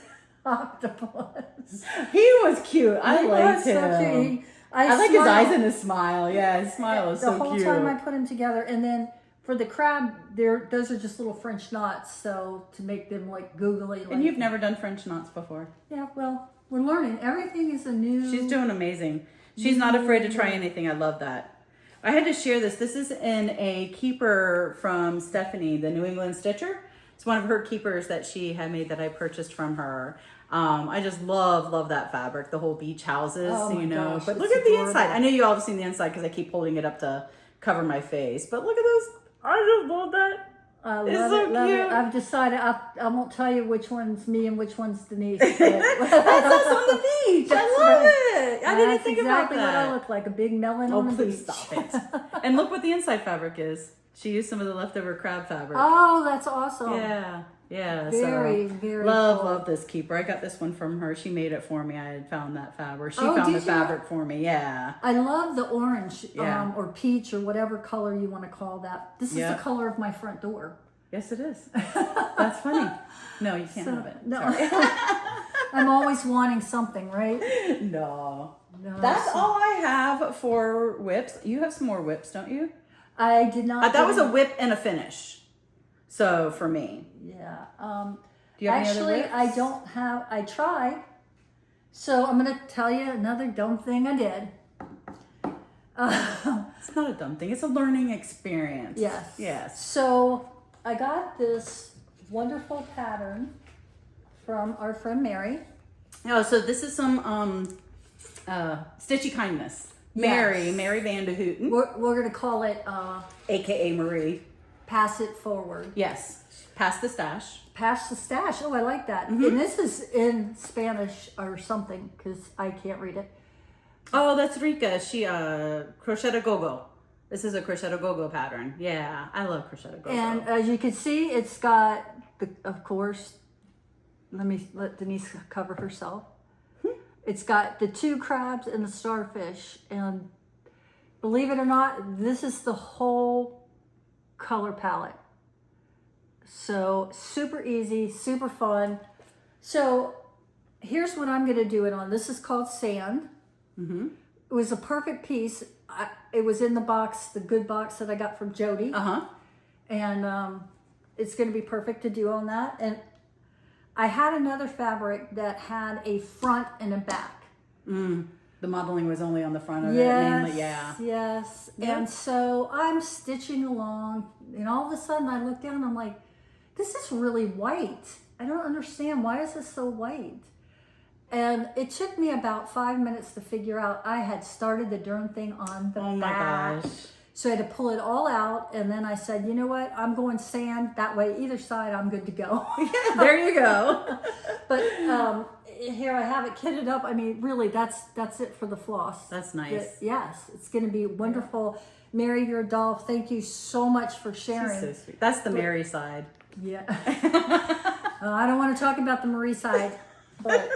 Speaker 2: octopus.
Speaker 1: He was cute. I liked him.
Speaker 2: So cute.
Speaker 1: I like his eyes and his smile. Yeah, his smile is so cute.
Speaker 2: The whole time I put him together, and then for the crab, those are just little French knots, so to make them like googly.
Speaker 1: And you've never done French knots before?
Speaker 2: Yeah, well. We're learning. Everything is a new...
Speaker 1: She's doing amazing. She's not afraid to try anything. I love that. I had to share this. This is in a keeper from Stephanie, the New England Stitcher. It's one of her keepers that she had made that I purchased from her. I just love that fabric. The whole beach houses,
Speaker 2: Gosh,
Speaker 1: But look at the inside. I know you all have seen the inside because I keep holding it up to cover my face. But look at those. I just love that.
Speaker 2: I love it. I've decided I won't tell you which one's me and which one's Denise. That's
Speaker 1: us on the beach. I love it. I didn't think about that.
Speaker 2: That's exactly what I look like, a big melon on the beach.
Speaker 1: Please stop it. And look what the inside fabric is. She used some of the leftover crab fabric.
Speaker 2: Oh, that's awesome.
Speaker 1: Yeah.
Speaker 2: Very cool.
Speaker 1: Love this keeper. I got this one from her. She made it for me. I had found that fabric. She found the fabric for me. Yeah.
Speaker 2: I love the orange or peach or whatever color you want to call that. This is the color of my front door.
Speaker 1: Yes, it is. That's funny. No, you can't have it.
Speaker 2: No. I'm always wanting something, right?
Speaker 1: No.
Speaker 2: No,
Speaker 1: That's all I have for whips. You have some more whips, don't you?
Speaker 2: I did not.
Speaker 1: That was a whip and a finish. So for me.
Speaker 2: Yeah.
Speaker 1: Do you have any other
Speaker 2: Actually,
Speaker 1: whips?
Speaker 2: I don't have. I tried. So I'm going to tell you another dumb thing I did.
Speaker 1: It's not a dumb thing. It's a learning experience.
Speaker 2: Yes.
Speaker 1: Yes.
Speaker 2: So I got this wonderful pattern from our friend Mary.
Speaker 1: Oh, so this is some Stitchy Kindness. Mary Van de Hooten.
Speaker 2: We're going to call it
Speaker 1: AKA Marie.
Speaker 2: Pass It Forward.
Speaker 1: Yes. Pass the stash.
Speaker 2: Pass the stash. Oh, I like that.
Speaker 1: Mm-hmm.
Speaker 2: And this is in Spanish or something because I can't read it.
Speaker 1: Oh, that's Rika. She crochet a go-go. This is a crochet a go-go pattern. Yeah, I love crochet a go-go.
Speaker 2: And as you can see, it's got, of course, let Denise cover herself. It's got the 2 crabs and the starfish. And believe it or not, this is the whole color palette. So super easy, super fun. So here's what I'm going to do it on. This is called Sand.
Speaker 1: Mm-hmm.
Speaker 2: It was a perfect piece. It was in the box, the good box that I got from Jodie.
Speaker 1: Uh-huh.
Speaker 2: And it's going to be perfect to do on that. And I had another fabric that had a front and a back.
Speaker 1: The modeling was only on the front of it,
Speaker 2: Yes,
Speaker 1: mainly, yeah.
Speaker 2: yes.
Speaker 1: Yeah.
Speaker 2: And so I'm stitching along, and all of a sudden I look down and I'm like, this is really white. I don't understand. Why is this so white? And it took me about 5 minutes to figure out I had started the darn thing on the
Speaker 1: Oh my
Speaker 2: back.
Speaker 1: gosh.
Speaker 2: So I had to pull it all out, and then I said, you know what? I'm going sand. That way, either side, I'm good to go.
Speaker 1: There you go.
Speaker 2: But here I have it kitted up. I mean, really, that's it for the floss.
Speaker 1: That's nice.
Speaker 2: Yes, it's going to be wonderful. Mary, you're a doll. Thank you so much for sharing.
Speaker 1: She's so sweet. That's the Mary side.
Speaker 2: Yeah. I don't want to talk about the Marie side, but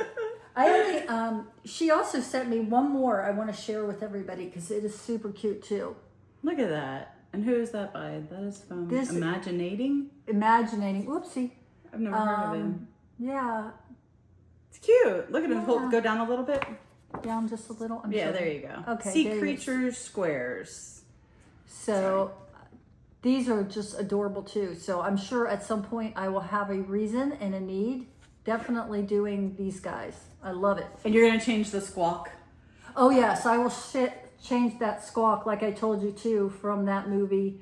Speaker 2: I only, she also sent me one more I want to share with everybody because it is super cute too.
Speaker 1: Look at that. And who is that by? That is from Imaginating?
Speaker 2: Imaginating. Whoopsie.
Speaker 1: I've never heard of him.
Speaker 2: Yeah.
Speaker 1: It's cute. Look at him.
Speaker 2: Yeah.
Speaker 1: Go down a little bit.
Speaker 2: Down just a little.
Speaker 1: Yeah, there you go.
Speaker 2: Okay.
Speaker 1: Sea Creatures Squares.
Speaker 2: So these are just adorable too. So I'm sure at some point I will have a reason and a need. Definitely doing these guys. I love it.
Speaker 1: And you're going to change the squawk?
Speaker 2: Oh yes, I will change that squawk like I told you too from that movie,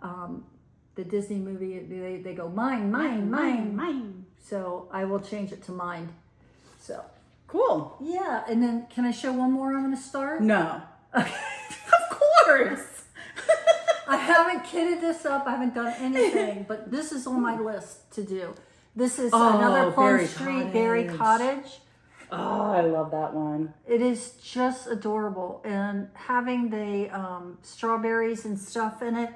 Speaker 2: the Disney movie. They go mine, mine, mine,
Speaker 1: mine.
Speaker 2: So I will change it to mind. So
Speaker 1: Cool.
Speaker 2: yeah, and then can I show one more? I'm going to start.
Speaker 1: No. Of course.
Speaker 2: I haven't kitted this up. I haven't done anything, but this is on my list to do. This is another Plum Street Berry Cottage.
Speaker 1: Oh, I love that one.
Speaker 2: It is just adorable. And having the strawberries and stuff in it.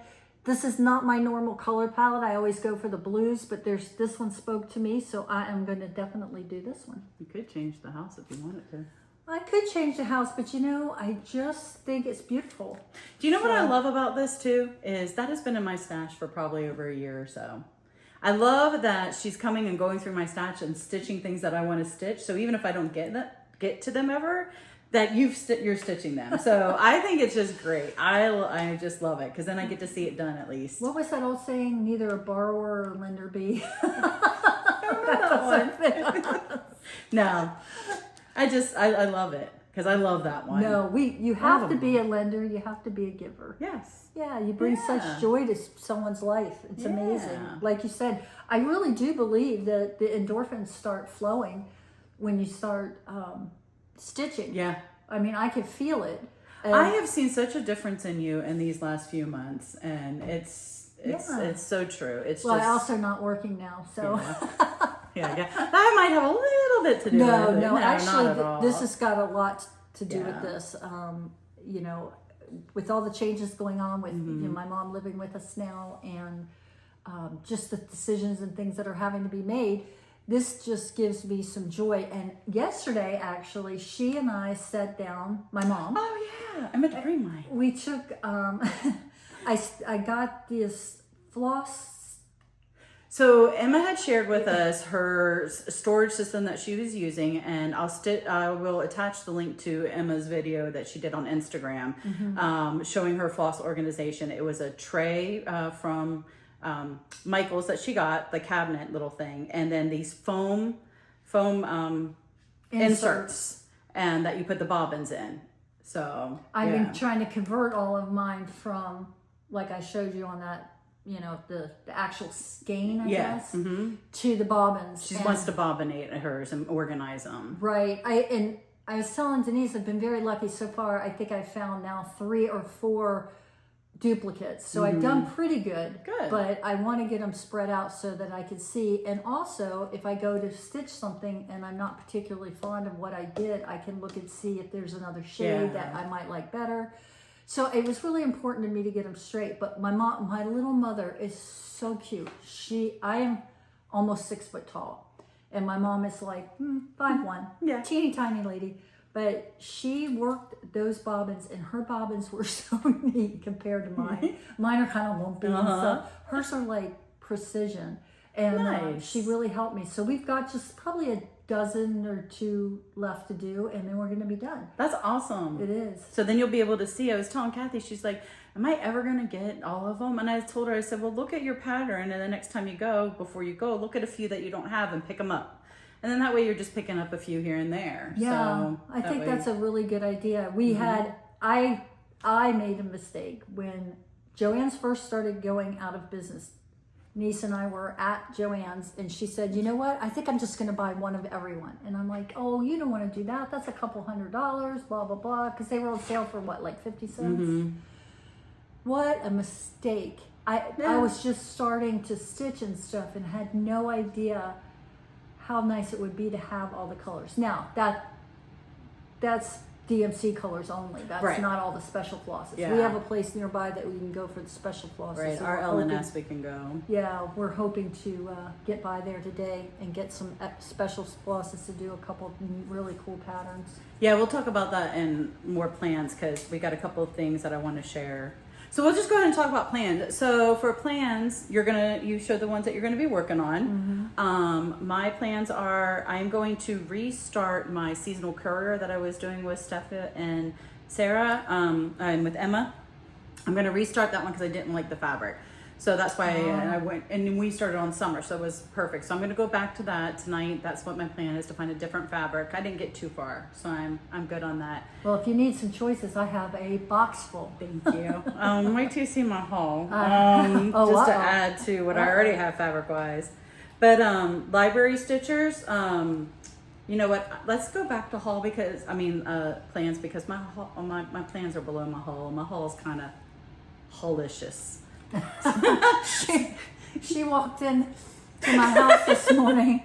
Speaker 2: This is not my normal color palette. I always go for the blues, but this one spoke to me, so I am going to definitely do this one.
Speaker 1: You could change the house if you wanted to.
Speaker 2: I could change the house, but you know, I just think it's beautiful.
Speaker 1: Do you know what I love about this too? Is that has been in my stash for probably over a year or so. I love that she's coming and going through my stash and stitching things that I want to stitch. So even if I don't get to them ever, that you're stitching them. So I think it's just great. I just love it because then I get to see it done at least.
Speaker 2: What was that old saying? Neither a borrower or lender be.
Speaker 1: I don't know that one. No, I love it because I love that one.
Speaker 2: No, you have to be a lender. You have to be a giver.
Speaker 1: Yes.
Speaker 2: Yeah, you bring such joy to someone's life. It's amazing. Like you said, I really do believe that the endorphins start flowing when you start stitching.
Speaker 1: Yeah.
Speaker 2: I mean, I can feel it.
Speaker 1: I have seen such a difference in you in these last few months, and it's so true. It's
Speaker 2: well, I'm also not working now, so.
Speaker 1: Yeah. That might have a little bit to do with it.
Speaker 2: No, actually,
Speaker 1: not at all.
Speaker 2: this has got a lot to do with this. You know, with all the changes going on with you know, my mom living with us now, and just the decisions and things that are having to be made, this just gives me some joy. And yesterday, actually, she and I sat down, my mom.
Speaker 1: Oh, yeah. I meant to bring mine.
Speaker 2: We took, I got this floss.
Speaker 1: So Emma had shared with us her storage system that she was using, and I will attach the link to Emma's video that she did on Instagram, showing her floss organization. It was a tray from Michael's that she got, the cabinet little thing, and then these foam inserts, and that you put the bobbins in. So
Speaker 2: I've been trying to convert all of mine from, like I showed you on that, the actual skein, I guess, to the bobbins.
Speaker 1: She wants to bobbinate hers and organize them.
Speaker 2: Right. I was telling Denise, I've been very lucky so far. I think I've found now 3 or 4 duplicates. So I've done pretty good.
Speaker 1: Good.
Speaker 2: But I want to get them spread out so that I can see. And also, if I go to stitch something and I'm not particularly fond of what I did, I can look and see if there's another shade that I might like better. So it was really important to me to get them straight. But my little mother is so cute. I am almost 6 foot tall. And my mom is like 5'1".
Speaker 1: Yeah.
Speaker 2: Teeny tiny lady. But she worked those bobbins, and her bobbins were so neat compared to mine. Mine are kind of lumpy and stuff. Hers are like precision. And she really helped me. So we've got just probably a dozen or 2 left to do, and then we're going to be done.
Speaker 1: That's awesome.
Speaker 2: It is.
Speaker 1: So then you'll be able to see. I was telling Kathy, she's like, am I ever going to get all of them? And I told her, I said, well, look at your pattern, and the next time you go, before you go, look at a few that you don't have and pick them up. And then that way you're just picking up a few here and there.
Speaker 2: Yeah,
Speaker 1: so
Speaker 2: I think that's a really good idea. We had, I made a mistake when Joann's first started going out of business. Niece and I were at Joann's, and she said, you know what? I think I'm just going to buy one of everyone. And I'm like, oh, you don't want to do that. That's a couple $100, blah, blah, blah. Because they were on sale for what, like 50 cents? What a mistake. I was just starting to stitch and stuff and had no idea how nice it would be to have all the colors. Now, that's DMC colors only. That's not all the special flosses.
Speaker 1: Yeah.
Speaker 2: We have a place nearby that we can go for the special flosses.
Speaker 1: Right,
Speaker 2: So
Speaker 1: our
Speaker 2: we're hoping-
Speaker 1: LNS we can go.
Speaker 2: Yeah, we're hoping to get by there today and get some special flosses to do a couple of really cool patterns.
Speaker 1: Yeah, we'll talk about that in more plans because we got a couple of things that I want to share. So we'll just go ahead and talk about plans. So for plans, you show the ones that you're going to be working on. My plans are, I'm going to restart my seasonal courier that I was doing with Steffa and Sarah, and with Emma. I'm going to restart that one because I didn't like the fabric. So that's why I went, and we started on summer, so it was perfect. So I'm going to go back to that tonight. That's what my plan is, to find a different fabric. I didn't get too far, so I'm good on that.
Speaker 2: Well, if you need some choices, I have a box full.
Speaker 1: Thank you. Wait till you see my haul, just to add to what I already have fabric-wise. But library stitchers, you know what? Let's go back to haul because plans, because my plans are below my haul. My haul is kind of haulicious.
Speaker 2: She walked in to my house this morning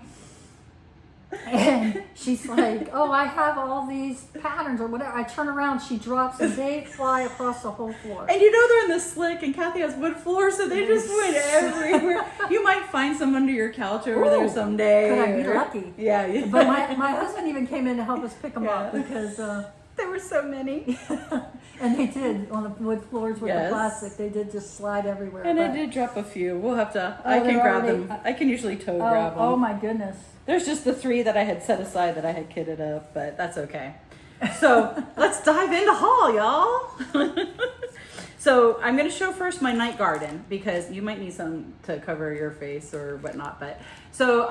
Speaker 2: and she's like, oh, I have all these patterns or whatever. I turn around, she drops and they fly across the whole floor.
Speaker 1: And they're in the slick, and Kathy has wood floor, so they just went everywhere. You might find some under your couch over there someday.
Speaker 2: Could I be lucky?
Speaker 1: Yeah.
Speaker 2: But my husband even came in to help us pick them up because
Speaker 1: there were so many.
Speaker 2: And they did on the wood floors with the plastic. They did just slide everywhere.
Speaker 1: And I did drop a few. We'll have to. I can grab them. I can usually grab them.
Speaker 2: Oh my goodness!
Speaker 1: There's just the 3 that I had set aside that I had kitted up, but that's okay. So let's dive into haul, y'all. So I'm going to show first my night garden because you might need some to cover your face or whatnot. But so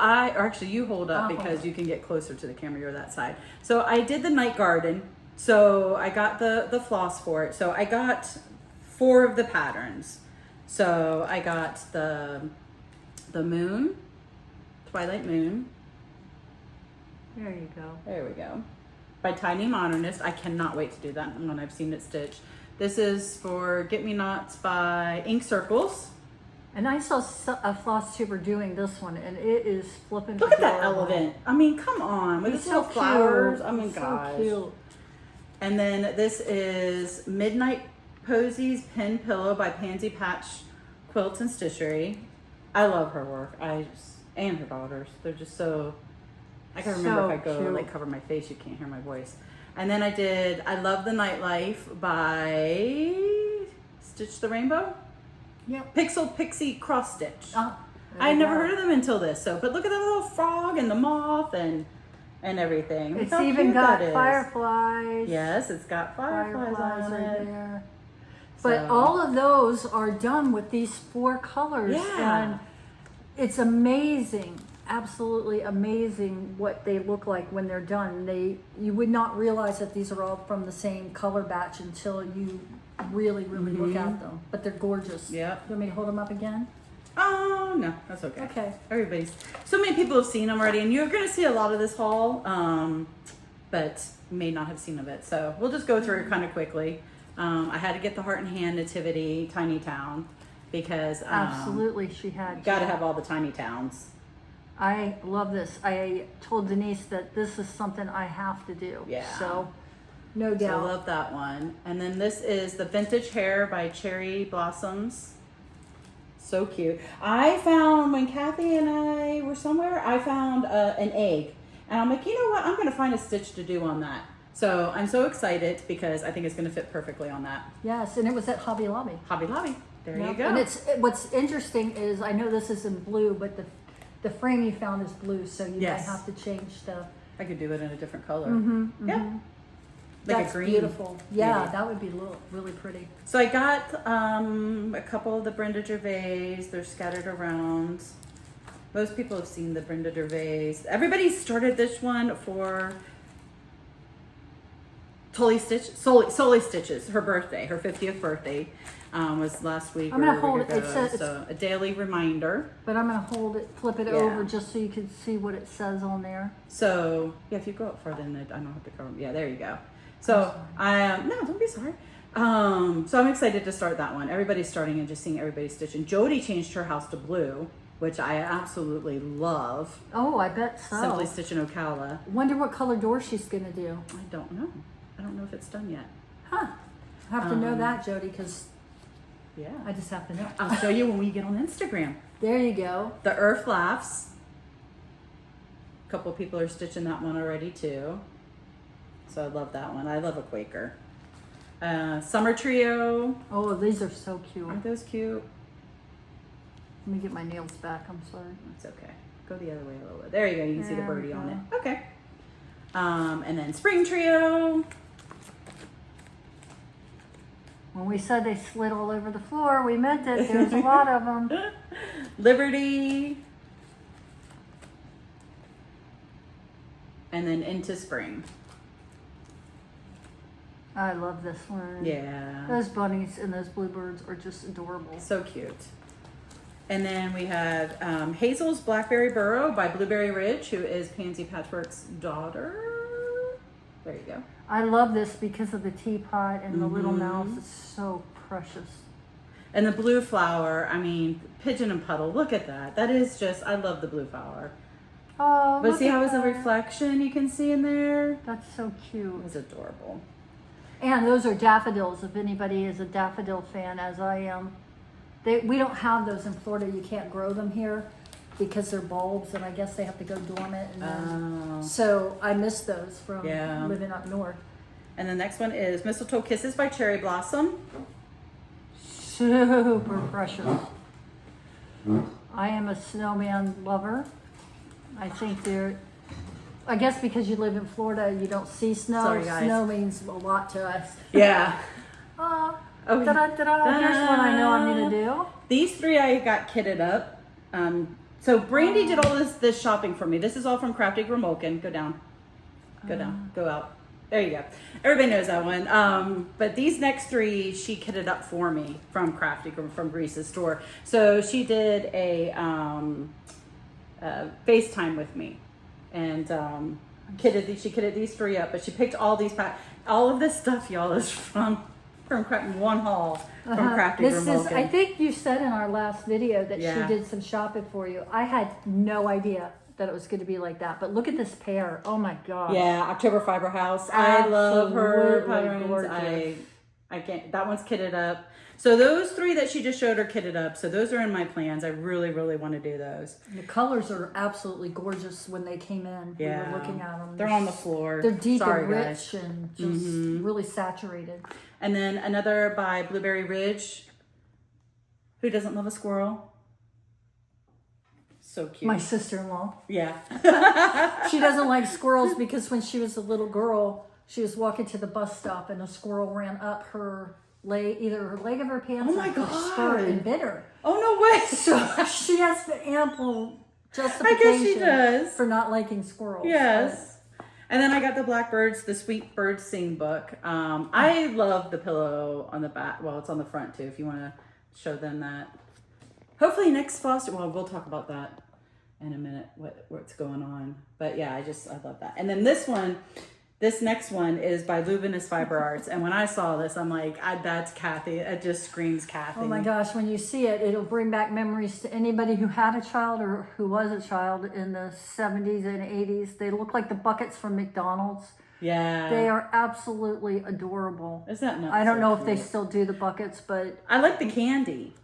Speaker 1: you hold up because you can get closer to the camera. You're that side. So I did the night garden. So I got the floss for it. So I got 4 of the patterns. So I got the moon, Twilight Moon.
Speaker 2: There you go.
Speaker 1: There we go. By Tiny Modernist. I cannot wait to do that when I've seen it stitched. This is for Get Me Knots by Ink Circles.
Speaker 2: And I saw a Flosstuber doing this one, and it is flipping.
Speaker 1: Look at that elephant. I mean, come on. With
Speaker 2: It's
Speaker 1: the little flowers.
Speaker 2: Cute.
Speaker 1: I mean,
Speaker 2: it's
Speaker 1: gosh.
Speaker 2: so cute.
Speaker 1: And then this is Midnight Posies Pen Pillow by Pansy Patch Quilts and Stitchery. I love her work. And her daughters. They're just so... I can remember if I go cover my face, you can't hear my voice. And then I did I Love the Nightlife by Stitch the Rainbow.
Speaker 2: Yep.
Speaker 1: Pixel Pixie Cross Stitch. I had never heard of them until this. So, but look at the little frog and the moth and everything.
Speaker 2: It's even got fireflies.
Speaker 1: Yes, it's got fireflies on it.
Speaker 2: There. But all of those are done with these 4 colors.
Speaker 1: Yeah.
Speaker 2: And it's amazing, absolutely amazing what they look like when they're done. You would not realize that these are all from the same color batch until you really, really look at them. But they're gorgeous.
Speaker 1: Yeah.
Speaker 2: You want me to hold them up again?
Speaker 1: Oh, no, that's okay.
Speaker 2: Okay.
Speaker 1: So many people have seen them already, and you're going to see a lot of this haul, but may not have seen of it. So we'll just go through it kind of quickly. I had to get the Heart and Hand Nativity Tiny Town because
Speaker 2: absolutely she had.
Speaker 1: Got to have all the tiny towns.
Speaker 2: I love this. I told Denise that this is something I have to do.
Speaker 1: Yeah.
Speaker 2: So, no doubt.
Speaker 1: So I love that one. And then this is the Vintage Hair by Cherry Blossoms. So cute. I found, when Kathy and I were somewhere, I found an egg. And I'm like, you know what? I'm going to find a stitch to do on that. So I'm so excited because I think it's going to fit perfectly on that.
Speaker 2: Yes, and it was at Hobby Lobby.
Speaker 1: Hobby Lobby. There you go.
Speaker 2: And what's interesting is, I know this is in blue, but the frame you found is blue, so you might have to change the...
Speaker 1: I could do it in a different color.
Speaker 2: Yeah.
Speaker 1: Like
Speaker 2: That's
Speaker 1: a green.
Speaker 2: Beautiful. Yeah,
Speaker 1: maybe.
Speaker 2: that would be really pretty.
Speaker 1: So I got a couple of the Brenda Gervais. They're scattered around. Most people have seen the Brenda Gervais. Everybody started this one for Solly Stitches, her birthday, her 50th birthday was last week.
Speaker 2: I'm going to hold it. It says,
Speaker 1: so a daily reminder.
Speaker 2: But I'm going to hold it, flip it over just so you can see what it says on there.
Speaker 1: So, yeah, if you go up further, then I don't have to cover. Yeah, there you go. So, no, don't be sorry. So I'm excited to start that one. Everybody's starting and just seeing everybody stitch. And Jodie changed her house to blue, which I absolutely love.
Speaker 2: Oh, I bet so.
Speaker 1: Simply Stitch in Ocala.
Speaker 2: Wonder what color door she's going to do.
Speaker 1: I don't know. I don't know if it's done yet.
Speaker 2: Huh. I have to know that, Jodie, because I just have to know.
Speaker 1: I'll show you when we get on Instagram.
Speaker 2: There you go.
Speaker 1: The Earth Laughs. A couple people are stitching that one already too. So I love that one. I love a Quaker. Summer Trio.
Speaker 2: Oh, these are so cute.
Speaker 1: Aren't those cute?
Speaker 2: Let me get my nails back. I'm sorry.
Speaker 1: That's okay. Go the other way a little bit. There you go. You can see the birdie on it. Okay. And then Spring Trio.
Speaker 2: When we said they slid all over the floor, we meant it. There's a lot of them.
Speaker 1: Liberty. And then Into Spring.
Speaker 2: I love this one.
Speaker 1: Yeah.
Speaker 2: Those bunnies and those bluebirds are just adorable.
Speaker 1: So cute. And then we have Hazel's Blackberry Burrow by Blueberry Ridge, who is Pansy Patchwork's daughter. There you go.
Speaker 2: I love this because of the teapot and the little mouse. It's so precious.
Speaker 1: And the blue flower, I mean, Pigeon and Puddle, look at that. That is just, I love the blue flower.
Speaker 2: Oh,
Speaker 1: but see how it's a reflection you can see in there?
Speaker 2: That's so cute.
Speaker 1: It's adorable.
Speaker 2: And those are daffodils, if anybody is a daffodil fan, as I am. We don't have those in Florida. You can't grow them here because they're bulbs, and I guess they have to go dormant. And then, so I miss those from living up north.
Speaker 1: And the next one is Mistletoe Kisses by Cherry Blossom.
Speaker 2: Super precious. I am a snowman lover. I think I guess because you live in Florida, you don't see snow.
Speaker 1: Sorry, guys.
Speaker 2: Snow means a lot to us.
Speaker 1: Yeah.
Speaker 2: Oh, ta-da. Here's one I know I'm going to do.
Speaker 1: These three I got kitted up. So Brandy did all this shopping for me. This is all from Crafty Grimalkin. Go down. Go down. Go out. There you go. Everybody knows that one. But these next three she kitted up for me from Crafty, from Greece's store. So she did a FaceTime with me. And she kitted these three up. But she picked all these all of this stuff, y'all, is from one haul from Crafty Grimalkin.
Speaker 2: I think you said in our last video that she did some shopping for you. I had no idea that it was going to be like that, but look at this pair. Oh my god.
Speaker 1: Yeah, October Fiber House. I love her patterns.
Speaker 2: Gorgeous.
Speaker 1: I can't. That one's kitted up. So those three that she just showed are kitted up. So those are in my plans. I really, really want to do those.
Speaker 2: The colors are absolutely gorgeous when they came in.
Speaker 1: Yeah.
Speaker 2: We were looking at them.
Speaker 1: They're on the floor.
Speaker 2: They're deep
Speaker 1: Sorry,
Speaker 2: and rich
Speaker 1: guys.
Speaker 2: and just really saturated.
Speaker 1: And then another by Blueberry Ridge. Who doesn't love a squirrel? So cute.
Speaker 2: My sister-in-law.
Speaker 1: Yeah.
Speaker 2: She doesn't like squirrels because when she was a little girl, she was walking to the bus stop and a squirrel ran up her leg, either her leg of her pants or her skirt and bit her.
Speaker 1: Oh, no way.
Speaker 2: So she has the ample
Speaker 1: I
Speaker 2: justification
Speaker 1: guess she does.
Speaker 2: for not liking squirrels.
Speaker 1: Yes. And then I got the Blackbirds, the Sweet Birds Sing book. I love the pillow on the back. Well, it's on the front too, if you want to show them that. Hopefully next Flosstube, well, we'll talk about that in a minute, what's going on. But yeah, I love that. And then this next one is by Luminous Fiber Arts. And when I saw this, I'm like, that's Kathy. It just screams Kathy.
Speaker 2: Oh my gosh, when you see it, it'll bring back memories to anybody who had a child or who was a child in the 70s and 80s. They look like the buckets from McDonald's.
Speaker 1: Yeah.
Speaker 2: They are absolutely adorable.
Speaker 1: Is that not
Speaker 2: I don't
Speaker 1: so
Speaker 2: know
Speaker 1: cute?
Speaker 2: if they still do the buckets, but...
Speaker 1: I like the candy.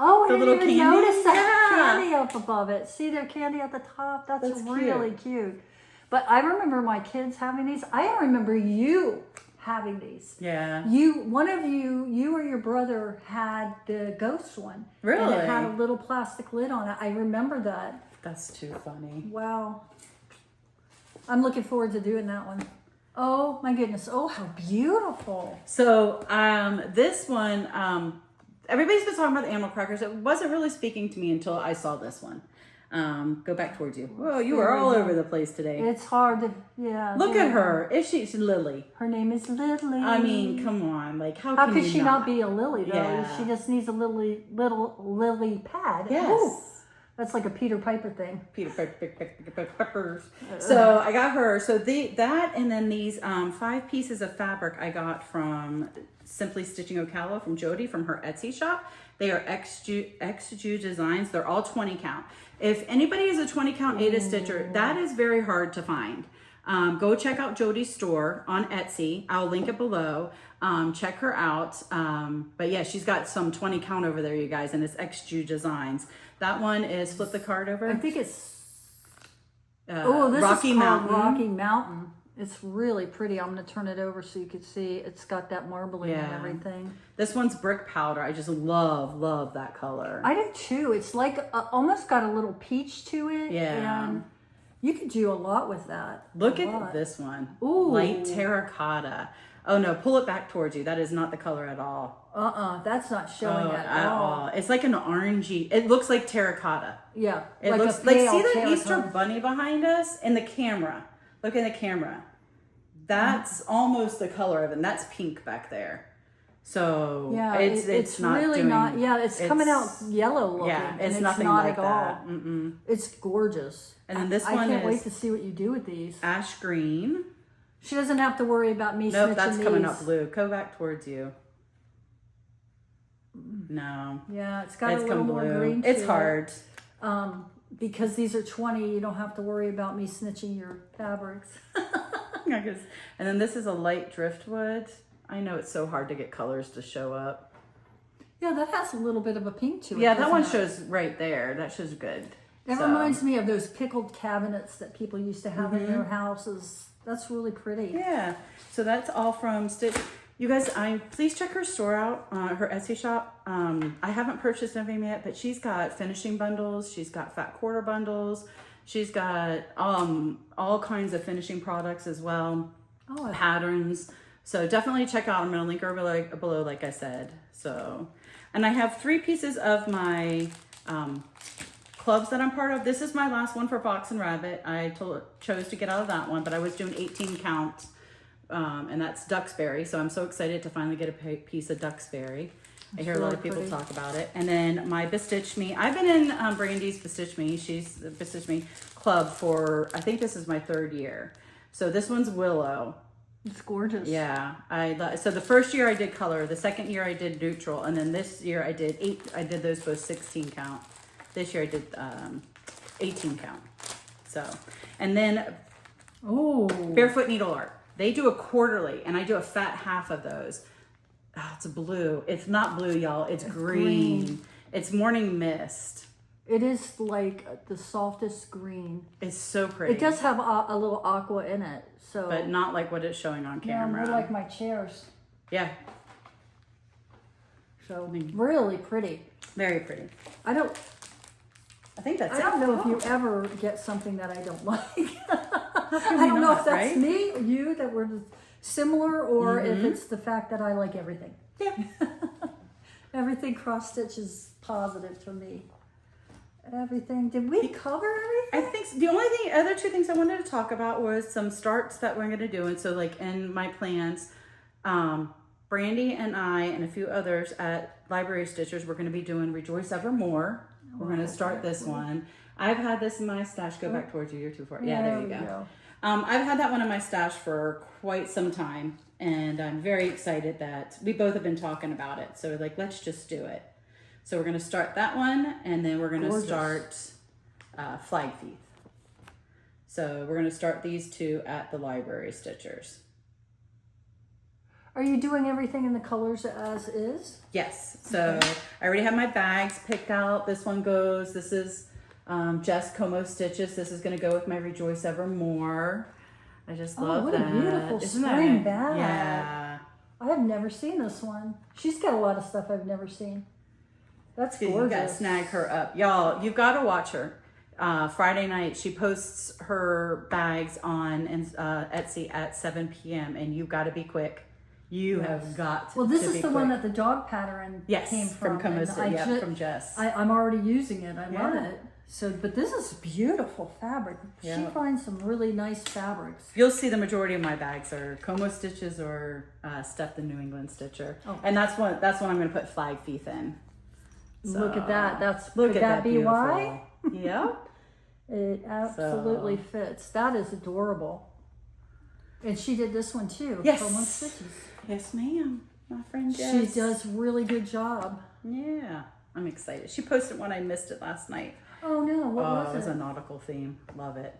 Speaker 2: Oh, I
Speaker 1: The
Speaker 2: didn't
Speaker 1: little
Speaker 2: even
Speaker 1: candy?
Speaker 2: notice that
Speaker 1: Yeah.
Speaker 2: candy up above it. See their candy at the top? That's
Speaker 1: That's
Speaker 2: really cute. But I remember my kids having these. I remember you having these.
Speaker 1: Yeah.
Speaker 2: One of you or your brother had the ghost one.
Speaker 1: Really?
Speaker 2: And it had a little plastic lid on it. I remember that.
Speaker 1: That's too funny.
Speaker 2: Wow. I'm looking forward to doing that one. Oh my goodness. Oh, how beautiful.
Speaker 1: So this one, everybody's been talking about the animal crackers. It wasn't really speaking to me until I saw this one. Go back towards you. Whoa, you are all over the place today.
Speaker 2: It's hard to, yeah.
Speaker 1: Look at her. She's Lily.
Speaker 2: Her name is Lily.
Speaker 1: I mean, come on. Like, how
Speaker 2: How
Speaker 1: can
Speaker 2: could
Speaker 1: you
Speaker 2: she not be a lily, though?
Speaker 1: Yeah.
Speaker 2: She just needs a little lily pad.
Speaker 1: Yes.
Speaker 2: Ooh, that's like a Peter Piper thing.
Speaker 1: Peppers. So I got her. So that and then these 5 pieces of fabric I got from Simply Stitching Ocala from Jodie from her Etsy shop. They are XJU designs. They're all 20 count. If anybody is a 20 count Ada stitcher, that is very hard to find. Go check out Jodie's store on Etsy. I'll link it below. Check her out. But yeah, she's got some 20 count over there, you guys, and it's XJU designs. That one is, flip the card over.
Speaker 2: I think it's this
Speaker 1: Rocky
Speaker 2: is called
Speaker 1: Mountain.
Speaker 2: Rocky Mountain. It's really pretty. I'm going to turn it over so you can see. It's got that marbling and everything.
Speaker 1: This one's brick powder. I just love that color.
Speaker 2: I do too. It's like almost got a little peach to it.
Speaker 1: Yeah.
Speaker 2: And you could do a lot with that.
Speaker 1: Look at this one.
Speaker 2: Ooh.
Speaker 1: Light terracotta. Oh no, pull it back towards you. That is not the color at all.
Speaker 2: That's not showing at all.
Speaker 1: It's like an orangey. It looks like terracotta.
Speaker 2: Yeah.
Speaker 1: It
Speaker 2: like
Speaker 1: looks
Speaker 2: a
Speaker 1: like,
Speaker 2: pale
Speaker 1: see the
Speaker 2: terracotta.
Speaker 1: Easter bunny behind us in the camera. Look in the camera. That's almost the color of it. And that's pink back there. So
Speaker 2: yeah,
Speaker 1: it's not
Speaker 2: really
Speaker 1: doing,
Speaker 2: not. Yeah, it's coming out yellow looking.
Speaker 1: Yeah,
Speaker 2: and
Speaker 1: it's nothing
Speaker 2: not
Speaker 1: like
Speaker 2: at
Speaker 1: that.
Speaker 2: all.
Speaker 1: Mm-mm.
Speaker 2: It's gorgeous.
Speaker 1: And then this
Speaker 2: I
Speaker 1: one
Speaker 2: can't
Speaker 1: is
Speaker 2: wait to see what you do with these.
Speaker 1: ash green.
Speaker 2: She doesn't have to worry about me
Speaker 1: Nope,
Speaker 2: snitching
Speaker 1: that's
Speaker 2: these.
Speaker 1: coming up blue. Go back towards you. No.
Speaker 2: Yeah, it's got
Speaker 1: It's
Speaker 2: a little
Speaker 1: come
Speaker 2: more
Speaker 1: blue.
Speaker 2: green to
Speaker 1: It's
Speaker 2: it.
Speaker 1: hard.
Speaker 2: Because these are 20, you don't have to worry about me snitching your fabrics.
Speaker 1: And then this is a light driftwood. I know it's so hard to get colors to show up.
Speaker 2: Yeah, that has a little bit of a pink to it.
Speaker 1: Yeah, that one
Speaker 2: doesn't it?
Speaker 1: shows right there. That shows good.
Speaker 2: That reminds me of those pickled cabinets that people used to have in their houses. That's really pretty.
Speaker 1: Yeah. So that's all from Stitch. You guys, please check her store out, her Etsy shop. I haven't purchased anything yet, but she's got finishing bundles. She's got fat quarter bundles. She's got all kinds of finishing products as well.
Speaker 2: Oh,
Speaker 1: Patterns. So definitely check out. I'm going to link her below, like I said. So, and I have 3 pieces of my clubs that I'm part of. This is my last one for Fox and Rabbit. I chose to get out of that one, but I was doing 18 count, and that's Duxbury. So I'm so excited to finally get a piece of Duxbury. I hear a lot of people talk about it. And then my Bestitch Me. I've been in Brandy's Bestitch Me. She's the Bestitch Me club for, I think this is my 3rd year. So this one's Willow.
Speaker 2: it's gorgeous.
Speaker 1: Yeah, so the first year I did color, the second year I did neutral, and then this year I did 8. I did those both 16 count. This year I did 18 count. So, and then Barefoot Needle Art. They do a quarterly, and I do a fat half of those. Oh, it's blue. It's not blue, y'all. It's green. It's Morning Mist.
Speaker 2: It is like the softest green.
Speaker 1: It's so pretty.
Speaker 2: It does have a little aqua in it, so.
Speaker 1: But not like what it's showing on camera.
Speaker 2: Yeah, more like my chairs.
Speaker 1: Yeah.
Speaker 2: So really pretty.
Speaker 1: Very pretty.
Speaker 2: I don't
Speaker 1: I think that's
Speaker 2: I
Speaker 1: it.
Speaker 2: don't know if you
Speaker 1: Oh.
Speaker 2: ever get something that I don't like.
Speaker 1: How can
Speaker 2: I
Speaker 1: we
Speaker 2: don't know
Speaker 1: not,
Speaker 2: if that's
Speaker 1: right?
Speaker 2: me or you that we're similar, or if
Speaker 1: Mhm.
Speaker 2: it's the fact that I like everything.
Speaker 1: Yeah.
Speaker 2: Everything cross stitch is positive for me. Everything. Did we cover everything?
Speaker 1: I think the only thing, other two things I wanted to talk about was some starts that we're going to do. And so, like in my plans, Brandy and I and a few others at Library Stitchers, we're going to be doing Rejoice Evermore. We're going to start this one. I've had this in my stash. Go back towards you. You're too far. Yeah, there you go. I've had that one in my stash for quite some time, and I'm very excited that we both have been talking about it. So, like, let's just do it. So we're going to start that one, and then we're going to start Flag Thief. So we're going to start these two at the Library Stitchers.
Speaker 2: Are you doing everything in the colors as is?
Speaker 1: Yes. So I already have my bags picked out. This one goes, this is Jess Como Stitches. This is going to go with my Rejoice Evermore. I just love
Speaker 2: what
Speaker 1: that.
Speaker 2: a beautiful
Speaker 1: Isn't
Speaker 2: spring
Speaker 1: that?
Speaker 2: bag.
Speaker 1: Yeah.
Speaker 2: I have never seen this one. She's got a lot of stuff I've never seen. That's
Speaker 1: You
Speaker 2: gorgeous.
Speaker 1: gotta snag her up. Y'all, you've got to watch her. Friday night, she posts her bags on Etsy at 7 p.m. and you've got to be quick. You have got to
Speaker 2: Well, this
Speaker 1: be
Speaker 2: is the
Speaker 1: quick.
Speaker 2: one that the dog pattern came from.
Speaker 1: Como
Speaker 2: and
Speaker 1: Stitch.
Speaker 2: I
Speaker 1: Yeah, from Jess.
Speaker 2: I'm already using it. I love
Speaker 1: Yeah.
Speaker 2: it. So, but this is beautiful fabric. She
Speaker 1: Yeah.
Speaker 2: finds some really nice fabrics.
Speaker 1: You'll see the majority of my bags are Como Stitches or Steph the New England Stitcher. Oh. And that's one I'm going to put Flag Thief in. So,
Speaker 2: Look at that.
Speaker 1: look
Speaker 2: could
Speaker 1: at
Speaker 2: that be
Speaker 1: beautiful.
Speaker 2: why?
Speaker 1: Yep.
Speaker 2: It absolutely fits. That is adorable. And she did this one too.
Speaker 1: Yes.
Speaker 2: Como Stitches.
Speaker 1: Yes, ma'am. My friend Jess.
Speaker 2: She does really good job.
Speaker 1: Yeah. I'm excited. She posted one. I missed it last night.
Speaker 2: Oh no, what was
Speaker 1: it
Speaker 2: it?
Speaker 1: was a nautical theme. Love it.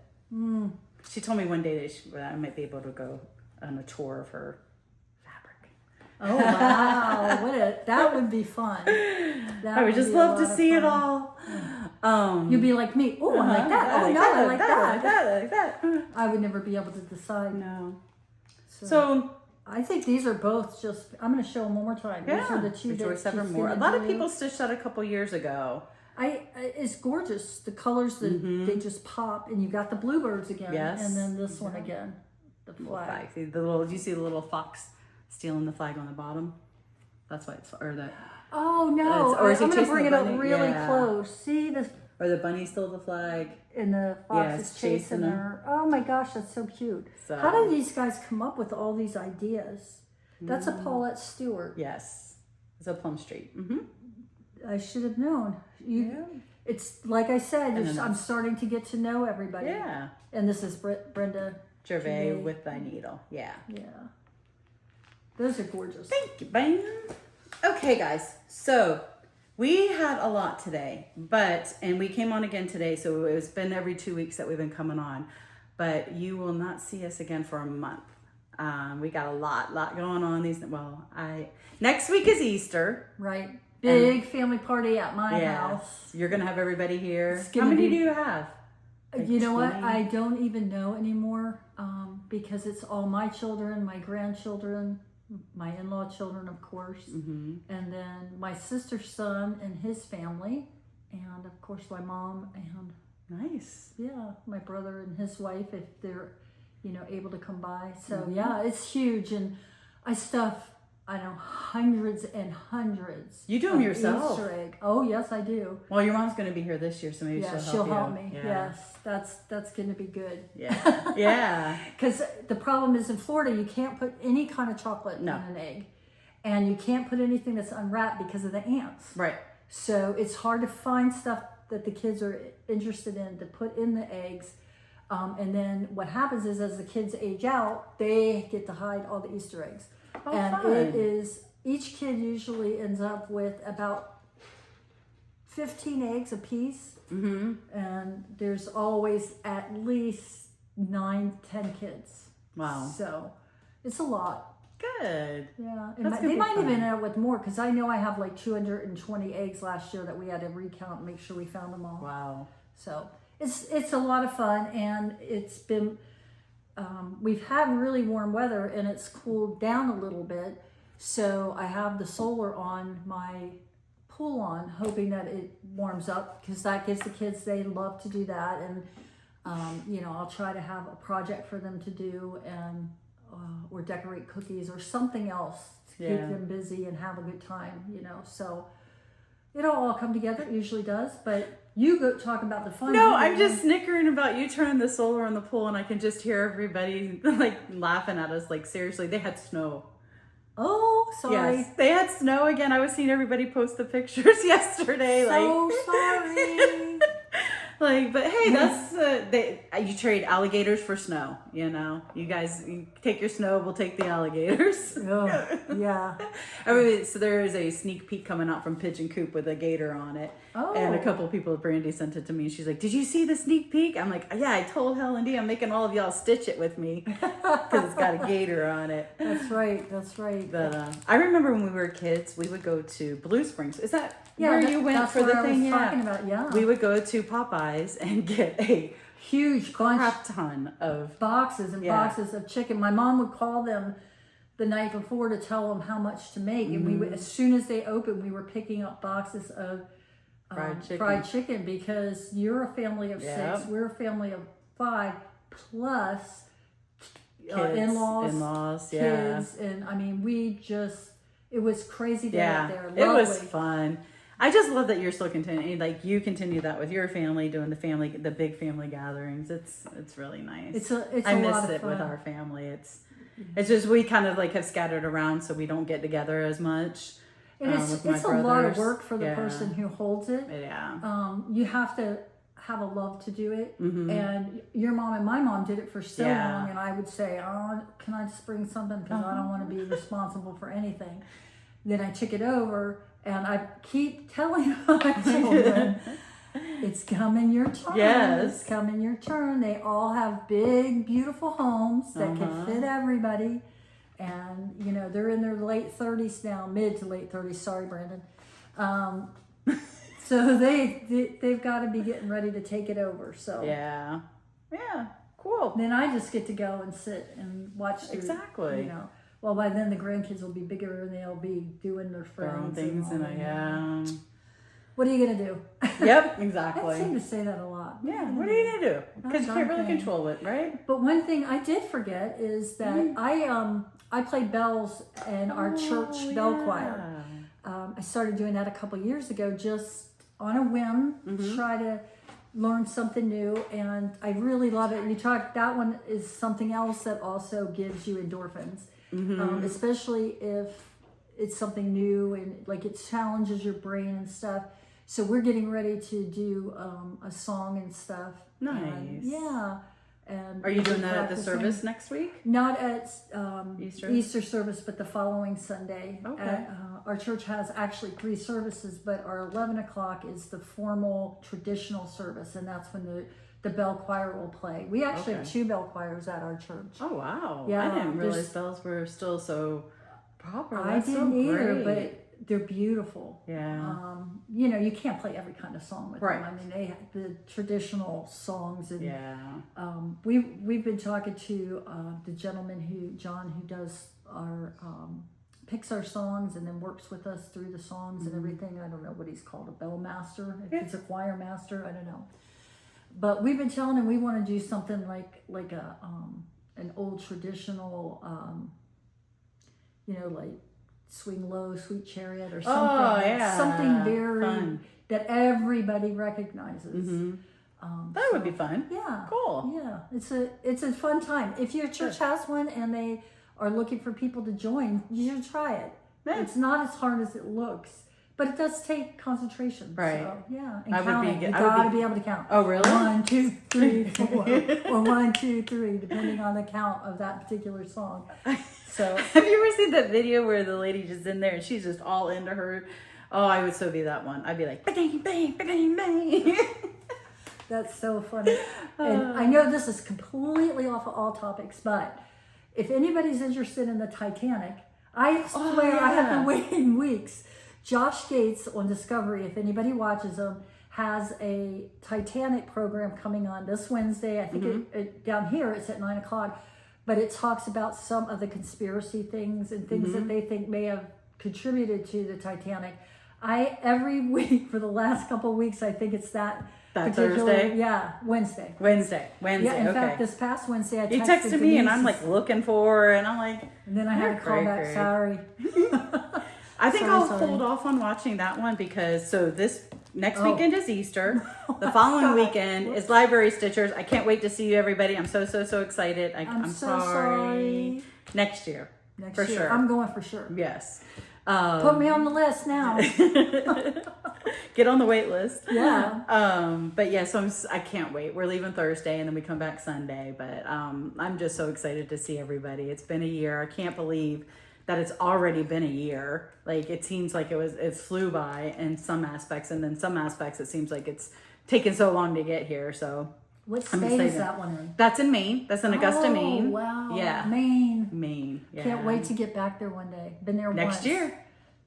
Speaker 1: She told me one day that I might be able to go on a tour of her fabric.
Speaker 2: Oh wow, that would be fun.
Speaker 1: I would just love to see it all.
Speaker 2: You'd be like me. Oh, I like that. Oh no, I like that.
Speaker 1: I like that.
Speaker 2: I would never be able to decide.
Speaker 1: No.
Speaker 2: So I think these are both just. I'm going to show them one more time.
Speaker 1: Yeah.
Speaker 2: These are the two
Speaker 1: Rejoice
Speaker 2: that she's
Speaker 1: Evermore. A
Speaker 2: gonna
Speaker 1: lot of
Speaker 2: do.
Speaker 1: people stitched that a couple years ago.
Speaker 2: It's gorgeous. The colors that they just pop, and you got the bluebirds again,
Speaker 1: Yes.
Speaker 2: and then this one again, the flag.
Speaker 1: See the little. You see the little fox stealing the flag on the bottom. That's why it's or the.
Speaker 2: Oh no!
Speaker 1: Or is he
Speaker 2: I'm going to
Speaker 1: chasing
Speaker 2: bring
Speaker 1: the
Speaker 2: it up
Speaker 1: bunny?
Speaker 2: really
Speaker 1: Yeah.
Speaker 2: close. See this,
Speaker 1: Or the bunny stole the flag.
Speaker 2: and the fox
Speaker 1: Yes,
Speaker 2: is chasing
Speaker 1: chasing them.
Speaker 2: her. Oh my gosh, that's so cute.
Speaker 1: So-
Speaker 2: How do these guys come up with all these ideas? That's a Paulette Stewart.
Speaker 1: Yes. It's a Plum Street. Mm-hmm.
Speaker 2: I should have known. It's like I said, I'm starting to get to know everybody.
Speaker 1: Yeah.
Speaker 2: And this is Brenda
Speaker 1: Gervais with thy needle. Yeah.
Speaker 2: Yeah. Those are gorgeous.
Speaker 1: Thank you, bam. Okay, guys. So we had a lot today, and we came on again today. So it's been every 2 weeks that we've been coming on, but you will not see us again for a month. We got a lot going on next week is Easter.
Speaker 2: Right. Big family party at my house.
Speaker 1: You're going to have everybody here. How
Speaker 2: gonna
Speaker 1: many
Speaker 2: be-
Speaker 1: do you have? Like
Speaker 2: You know what?
Speaker 1: 20?
Speaker 2: I don't even know anymore because it's all my children, my grandchildren, my in-law children, of course, and then my sister's son and his family, and of course my mom and
Speaker 1: Nice.
Speaker 2: my brother and his wife if they're able to come by. So it's huge, and I stuff hundreds and hundreds.
Speaker 1: You do them
Speaker 2: of
Speaker 1: yourself?
Speaker 2: Easter egg. Oh yes, I do.
Speaker 1: Well, your mom's going to be here this year, so maybe
Speaker 2: She'll help me.
Speaker 1: Yeah.
Speaker 2: Yes, that's going to be good.
Speaker 1: Yeah. Yeah.
Speaker 2: Because the problem is in Florida, you can't put any kind of chocolate in an egg, and you can't put anything that's unwrapped because of the ants.
Speaker 1: Right.
Speaker 2: So it's hard to find stuff that the kids are interested in to put in the eggs. And then what happens is as the kids age out, they get to hide all the Easter eggs.
Speaker 1: Oh,
Speaker 2: and
Speaker 1: fun.
Speaker 2: it is, each kid usually ends up with about 15 eggs apiece.
Speaker 1: Mm-hmm.
Speaker 2: And there's always at least 9-10 kids.
Speaker 1: Wow.
Speaker 2: So it's a lot.
Speaker 1: Good.
Speaker 2: Yeah. And
Speaker 1: That's
Speaker 2: they
Speaker 1: gonna be
Speaker 2: might
Speaker 1: fun.
Speaker 2: even end up with more because I know I have like 220 eggs last year that we had to recount and make sure we found them all.
Speaker 1: Wow.
Speaker 2: So it's a lot of fun, and it's been we've had really warm weather and it's cooled down a little bit. So I have the solar on my pool on, hoping that it warms up, because that gives the kids, they love to do that. And, you know, I'll try to have a project for them to do, and or decorate cookies or something else to keep them busy and have a good time, you know. So it'll all come together. It usually does. But you go talk about the fun.
Speaker 1: No, I'm just snickering about you turning the solar on the pool, and I can just hear everybody like laughing at us. Like, seriously, they had snow.
Speaker 2: Oh, sorry.
Speaker 1: Yes, they had snow again. I was seeing everybody post the pictures yesterday.
Speaker 2: So sorry.
Speaker 1: Like, but hey, that's you trade alligators for snow. You know, you guys, you take your snow, we'll take the alligators.
Speaker 2: Oh, yeah.
Speaker 1: So there is a sneak peek coming out from Pigeon Coop with a gator on it.
Speaker 2: Oh.
Speaker 1: And a couple of people, Brandy sent it to me. She's like, "Did you see the sneak peek?" I'm like, "Yeah, I told Helen D. I'm making all of y'all stitch it with me because it's got a gator on it."
Speaker 2: That's right. That's right.
Speaker 1: But I remember when we were kids, we would go to Blue Springs. Is that where you went
Speaker 2: that's
Speaker 1: for the
Speaker 2: what
Speaker 1: thing?
Speaker 2: I was talking about, yeah.
Speaker 1: We would go to Popeyes and get a
Speaker 2: huge
Speaker 1: crap ton of
Speaker 2: boxes and boxes of chicken. My mom would call them the night before to tell them how much to make, and we would, as soon as they opened, we were picking up boxes of fried chicken, because you're a family of 6, we're a family of 5, plus in-laws, kids, and I mean, it was crazy day up there. Lovely.
Speaker 1: It was fun. I just love that you're still continuing, like you continue that with your family, doing the big family gatherings. It's really nice. I miss it with our family. It's just, we kind of like have scattered around, so we don't get together as much.
Speaker 2: And it's a lot of work for the person who holds it.
Speaker 1: Yeah.
Speaker 2: You have to have a love to do it. Mm-hmm. And your mom and my mom did it for so long, and I would say, "Oh, can I just bring something? Because I don't want to be responsible for anything." Then I took it over, and I keep telling my children, "It's coming your turn.
Speaker 1: Yes.
Speaker 2: It's coming your turn." They all have big, beautiful homes that can fit everybody. And, you know, they're in their late 30s now, mid to late 30s. Sorry, Brandon. So they've got to be getting ready to take it over. So
Speaker 1: yeah, cool.
Speaker 2: Then I just get to go and sit and watch.
Speaker 1: Exactly.
Speaker 2: You know, well, by then the grandkids will be bigger and they'll be doing their friends
Speaker 1: things
Speaker 2: What are you gonna do?
Speaker 1: Yep, exactly.
Speaker 2: I seem to say that a lot.
Speaker 1: Yeah, what are you gonna do? Because you can't really control it, right?
Speaker 2: But one thing I did forget is that I played bells in our church bell choir. I started doing that a couple years ago, just on a whim, try to learn something new, and I really love it. And that one is something else that also gives you endorphins, especially if it's something new and like it challenges your brain and stuff. So we're getting ready to do a song and stuff.
Speaker 1: Nice.
Speaker 2: And
Speaker 1: are you doing that at the service next week?
Speaker 2: Not at
Speaker 1: Easter
Speaker 2: service, but the following Sunday.
Speaker 1: Okay.
Speaker 2: Our church has actually 3 services, but our 11 o'clock is the formal traditional service, and that's when the bell choir will play. We actually have 2 bell choirs at our church.
Speaker 1: Oh, wow.
Speaker 2: Yeah,
Speaker 1: I didn't realize bells were still so popular.
Speaker 2: I didn't either, but they're beautiful.
Speaker 1: Yeah.
Speaker 2: You know, you can't play every kind of song with them. I mean, they have the traditional songs, and we've been talking to the gentleman John, who does our picks our songs and then works with us through the songs and everything. I don't know what he's called, a bell master, if it's a choir master, I don't know. But we've been telling him we want to do something like a an old traditional, you know, like Swing Low, Sweet Chariot or something.
Speaker 1: Oh, yeah.
Speaker 2: Something very
Speaker 1: fun
Speaker 2: that everybody recognizes.
Speaker 1: That would be fun.
Speaker 2: Yeah.
Speaker 1: Cool.
Speaker 2: Yeah. It's a fun time. If your church has one and they are looking for people to join, you should try it. Yeah. It's not as hard as it looks, but it does take concentration.
Speaker 1: Right.
Speaker 2: So, yeah. And counting. You gotta be able to count.
Speaker 1: Oh, really?
Speaker 2: 1, 2, 3, 4, or 1, 2, 3, depending on the count of that particular song. So,
Speaker 1: have you ever seen that video where the lady just in there and she's just all into her? Oh, I would so be that one. I'd be like, bang, bang, bang, bang.
Speaker 2: That's so funny. And I know this is completely off of all topics, but if anybody's interested in the Titanic, I swear I have been waiting weeks. Josh Gates on Discovery, if anybody watches them, has a Titanic program coming on this Wednesday. I think it down here it's at 9 o'clock. But it talks about some of the conspiracy things and things that they think may have contributed to the Titanic. every week for the last couple of weeks, I think it's that
Speaker 1: Thursday?
Speaker 2: Yeah, Wednesday.
Speaker 1: Wednesday.
Speaker 2: Yeah, in
Speaker 1: okay.
Speaker 2: fact, this past Wednesday,
Speaker 1: You texted me,
Speaker 2: Denise,
Speaker 1: and I'm like looking for, and I'm like,
Speaker 2: and then I had to call back. Sorry.
Speaker 1: I think
Speaker 2: Sorry,
Speaker 1: I'll
Speaker 2: sorry.
Speaker 1: hold off on watching that one because this next
Speaker 2: Oh.
Speaker 1: weekend is Easter. The following weekend is Library Stitchers. I can't wait to see you, everybody. I'm so excited. I'm
Speaker 2: so sorry.
Speaker 1: Next year.
Speaker 2: Next
Speaker 1: for
Speaker 2: year.
Speaker 1: sure.
Speaker 2: I'm going for sure.
Speaker 1: Yes.
Speaker 2: Put me on the list now.
Speaker 1: Get on the wait list.
Speaker 2: Yeah.
Speaker 1: But yeah, so I can't wait. We're leaving Thursday and then we come back Sunday. But I'm just so excited to see everybody. It's been a year. I can't believe that it's already been a year. Like it seems like it flew by in some aspects, and then some aspects it seems like it's taken so long to get here. So
Speaker 2: What state is that one in?
Speaker 1: that's in Maine. That's in Augusta, Maine.
Speaker 2: Wow.
Speaker 1: Yeah.
Speaker 2: Maine.
Speaker 1: Yeah.
Speaker 2: Can't wait to get back there one day. Been there
Speaker 1: next
Speaker 2: once.
Speaker 1: year.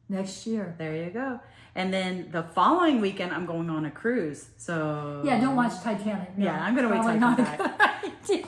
Speaker 2: Next year.
Speaker 1: There you go. And then the following weekend, I'm going on a cruise. So
Speaker 2: Yeah, don't watch Titanic. No,
Speaker 1: yeah, I'm gonna wait till I
Speaker 2: probably
Speaker 1: come
Speaker 2: not a
Speaker 1: back.
Speaker 2: good idea.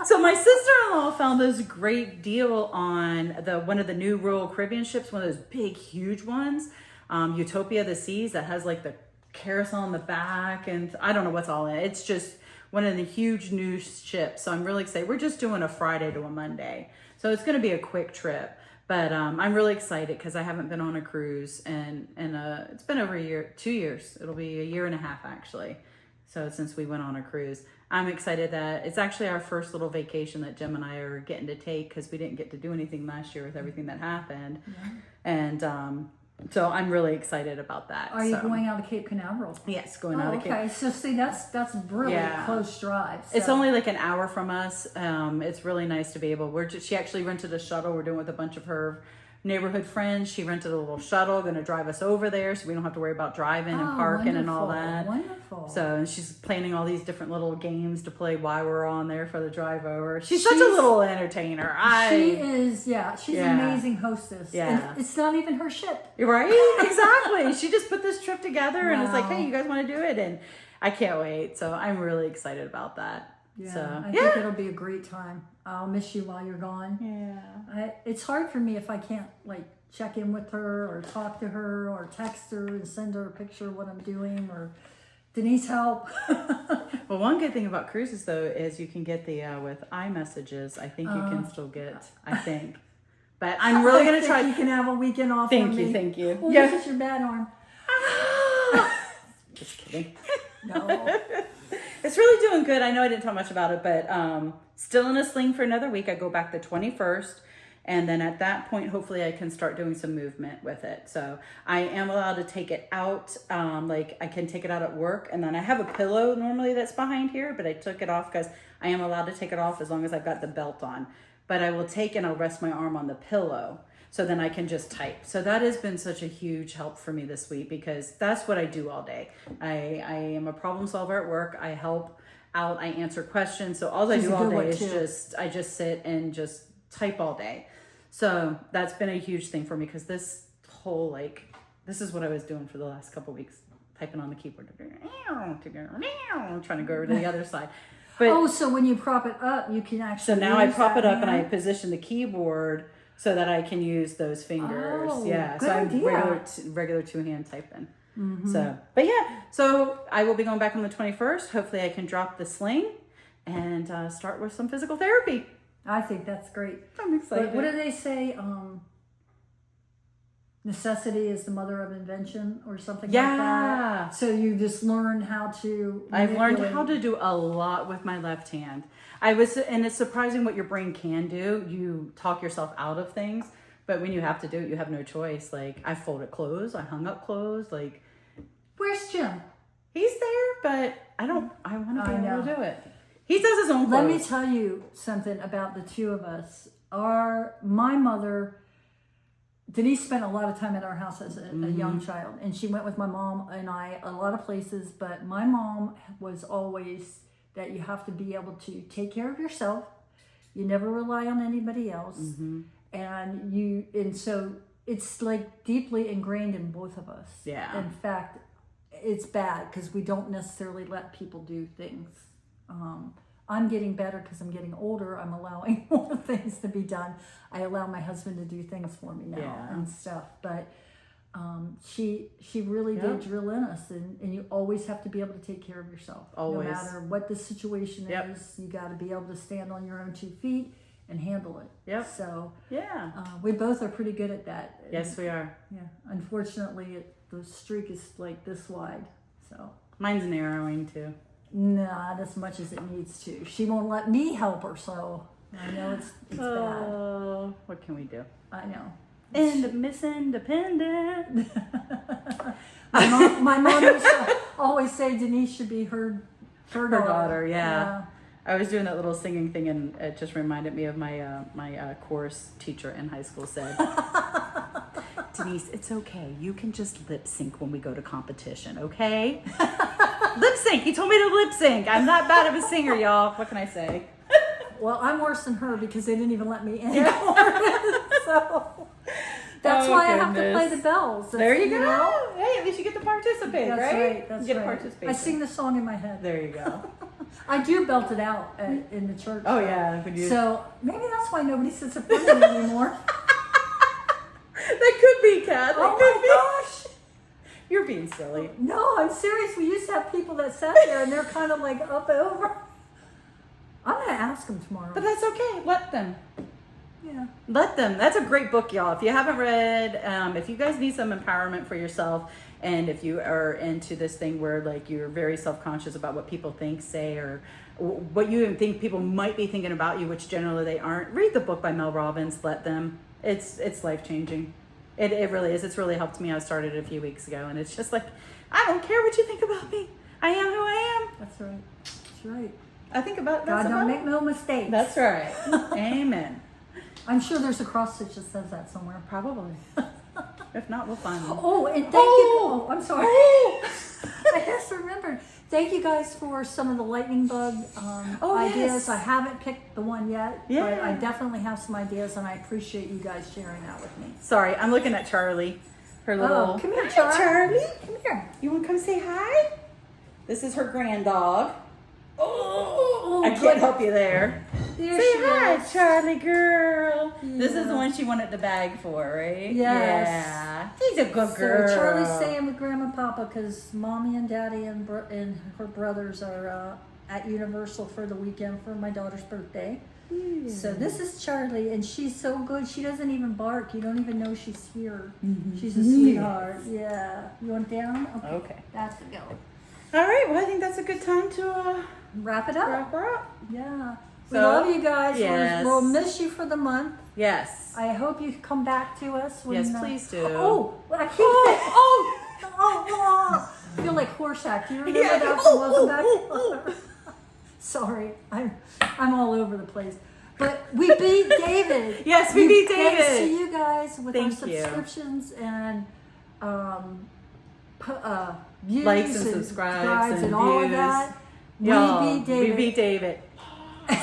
Speaker 1: So my sister-in-law found this great deal on one of the new Royal Caribbean ships, one of those big, huge ones, Utopia of the Seas, that has like the carousel on the back, and I don't know what's all in it. It's just one of the huge new ships. So I'm really excited. We're just doing a Friday to a Monday, so it's going to be a quick trip. But I'm really excited because I haven't been on a cruise, and it's been over 2 years. It'll be a year and a half actually. So since we went on a cruise, I'm excited that it's actually our first little vacation that Jim and I are getting to take because we didn't get to do anything last year with everything that happened.
Speaker 2: Yeah.
Speaker 1: And so I'm really excited about that.
Speaker 2: Are you going out of Cape Canaveral?
Speaker 1: Yes, going out of Cape.
Speaker 2: Okay, so see, that's really
Speaker 1: Yeah.
Speaker 2: close drive. So.
Speaker 1: It's only like an hour from us. It's really nice to be able. She actually rented a shuttle. We're doing it with a bunch of her neighborhood friends. She rented a little shuttle, going to drive us over there, so we don't have to worry about driving and parking and all that.
Speaker 2: Wonderful.
Speaker 1: So, and she's planning all these different little games to play while we're on there for the drive over. She's such a little entertainer.
Speaker 2: She is, she's an amazing hostess.
Speaker 1: Yeah.
Speaker 2: And it's not even her ship.
Speaker 1: Right? Exactly. She just put this trip together and it's like,
Speaker 2: Wow.
Speaker 1: hey, you guys want to do it? And I can't wait. So I'm really excited about that.
Speaker 2: Yeah,
Speaker 1: So,
Speaker 2: I think it'll be a great time. I'll miss you while you're gone.
Speaker 1: Yeah.
Speaker 2: It's hard for me if I can't like check in with her or talk to her or text her and send her a picture of what I'm doing or Denise help.
Speaker 1: Well, one good thing about cruises though is you can get the with iMessages. I think you can still get. I think, but I'm really gonna try.
Speaker 2: You can have a weekend off.
Speaker 1: Thank
Speaker 2: from
Speaker 1: you,
Speaker 2: me.
Speaker 1: thank you.
Speaker 2: Well,
Speaker 1: Yeah.
Speaker 2: this is your bad arm.
Speaker 1: Just kidding.
Speaker 2: No.
Speaker 1: It's really doing good. I know I didn't talk much about it, but still in a sling for another week. I go back the 21st. And then at that point, hopefully I can start doing some movement with it. So I am allowed to take it out. Like I can take it out at work. And then I have a pillow normally that's behind here, but I took it off because I am allowed to take it off as long as I've got the belt on. But I will take and I'll rest my arm on the pillow. So then I can just type. So that has been such a huge help for me this week because that's what I do all day. I am a problem solver at work. I help out. I answer questions. So all I do all day is I just sit and just type all day. So that's been a huge thing for me because this whole this is what I was doing for the last couple of weeks, typing on the keyboard, trying to go over to the other side. But
Speaker 2: so when you prop it up, you can actually.
Speaker 1: So now I prop it up and I position the keyboard so that I can use those fingers.
Speaker 2: Oh,
Speaker 1: yeah,
Speaker 2: good
Speaker 1: so I'm
Speaker 2: idea.
Speaker 1: regular two-hand typing. Mm-hmm. So I will be going back on the 21st. Hopefully I can drop the sling and start with some physical therapy.
Speaker 2: I think that's great.
Speaker 1: I'm excited.
Speaker 2: But what do they say? Necessity is the mother of invention or something like that. So you just learn how to
Speaker 1: I've learned how to do a lot with my left hand. And it's surprising what your brain can do. You talk yourself out of things, but when you have to do it, you have no choice. Like I folded clothes, I hung up clothes, like
Speaker 2: where's Jim?
Speaker 1: He's there, but I want to be able to do it. He does his own clothes.
Speaker 2: Let me tell you something about the two of us. My mother, Denise spent a lot of time at our house as a young child, and she went with my mom and I a lot of places, but my mom was always that you have to be able to take care of yourself. You never rely on anybody else. Mm-hmm. And so it's like deeply ingrained in both of us.
Speaker 1: Yeah.
Speaker 2: In fact, it's bad because we don't necessarily let people do things. I'm getting better because I'm getting older. I'm allowing more things to be done. I allow my husband to do things for me now and stuff. But she really did drill in us, and you always have to be able to take care of yourself.
Speaker 1: Always.
Speaker 2: No matter what the situation is, you got to be able to stand on your own 2 feet and handle it.
Speaker 1: Yep.
Speaker 2: So
Speaker 1: we
Speaker 2: we both are pretty good at that.
Speaker 1: Yes, we are.
Speaker 2: Yeah. Unfortunately, the streak is like this wide. So
Speaker 1: mine's narrowing too.
Speaker 2: not as much as it needs to. She won't let me help her, so I know it's bad.
Speaker 1: What can we do?
Speaker 2: I know.
Speaker 1: And Miss Independent.
Speaker 2: My mom used to always say Denise should be her
Speaker 1: daughter. Yeah. I was doing that little singing thing, and it just reminded me of my my chorus teacher in high school said, Denise, it's okay. You can just lip sync when we go to competition, okay? Lip sync. He told me to lip sync. I'm not bad of a singer, y'all. What can I say?
Speaker 2: Well, I'm worse than her because they didn't even let me in. So that's why I have to play the bells.
Speaker 1: There you go. Hey, at least you get to participate,
Speaker 2: that's
Speaker 1: right?
Speaker 2: That's
Speaker 1: you get
Speaker 2: right.
Speaker 1: to participate.
Speaker 2: I sing the song in my head.
Speaker 1: There you go.
Speaker 2: I do belt it out in the church.
Speaker 1: Oh, yeah.
Speaker 2: So maybe that's why nobody sits in front of me anymore.
Speaker 1: That could be, Kat.
Speaker 2: Oh my gosh.
Speaker 1: You're being silly.
Speaker 2: No, I'm serious. We used to have people that sat there and they're kind of like up over. I'm going to ask them tomorrow.
Speaker 1: But that's okay. Let them.
Speaker 2: Yeah.
Speaker 1: Let them. That's a great book, y'all. If you haven't read, if you guys need some empowerment for yourself, and if you are into this thing where like you're very self-conscious about what people think, say, or what you even think people might be thinking about you, which generally they aren't, read the book by Mel Robbins. Let them. It's life-changing. It really is. It's really helped me. I started it a few weeks ago, and it's just like, I don't care what you think about me. I am who I am.
Speaker 2: That's right. That's right.
Speaker 1: I think about
Speaker 2: God don't make no mistakes.
Speaker 1: That's right. Amen.
Speaker 2: I'm sure there's a cross stitch that says that somewhere.
Speaker 1: Probably. If not, we'll find them.
Speaker 2: Oh, and thank you. Oh, I'm sorry. I just remembered. Thank you guys for some of the lightning bug ideas.
Speaker 1: Yes.
Speaker 2: I haven't picked the one yet,
Speaker 1: Yeah.
Speaker 2: but I definitely have some ideas, and I appreciate you guys sharing that with me.
Speaker 1: Sorry, I'm looking at Charlie. Her little.
Speaker 2: Oh, come here,
Speaker 1: Hi, Charlie.
Speaker 2: Come here.
Speaker 1: You want to come say hi? This is her grand dog.
Speaker 2: Oh,
Speaker 1: I can't help you there.
Speaker 2: There
Speaker 1: Say
Speaker 2: she
Speaker 1: hi,
Speaker 2: is.
Speaker 1: Charlie girl.
Speaker 2: Yeah.
Speaker 1: This is the one she wanted the bag for, right?
Speaker 2: Yes.
Speaker 1: Yeah. She's a good girl.
Speaker 2: So Charlie's staying with Grandma and Papa because Mommy and Daddy and her brothers are at Universal for the weekend for my daughter's birthday. So this is Charlie, and she's so good. She doesn't even bark. You don't even know she's here.
Speaker 1: Mm-hmm.
Speaker 2: She's a sweetheart. Yeah. You want down?
Speaker 1: Okay.
Speaker 2: That's the go.
Speaker 1: All right. Well, I think that's a good time to
Speaker 2: Wrap it up.
Speaker 1: wrap her up.
Speaker 2: Yeah. We
Speaker 1: So,
Speaker 2: love you guys.
Speaker 1: yes.
Speaker 2: We'll miss you for the month.
Speaker 1: Yes.
Speaker 2: I hope you come back to us. When,
Speaker 1: Yes, please do.
Speaker 2: Oh, I keep oh. I feel like Horshack. Do you remember that from Welcome Back? Sorry, I'm all over the place. But we beat David.
Speaker 1: Yes, we beat David.
Speaker 2: Thanks to you guys with our
Speaker 1: Thank you.
Speaker 2: subscriptions and views
Speaker 1: Likes and subscribes and
Speaker 2: all of
Speaker 1: views.
Speaker 2: that.
Speaker 1: Y'all,
Speaker 2: We beat David.
Speaker 1: We beat David.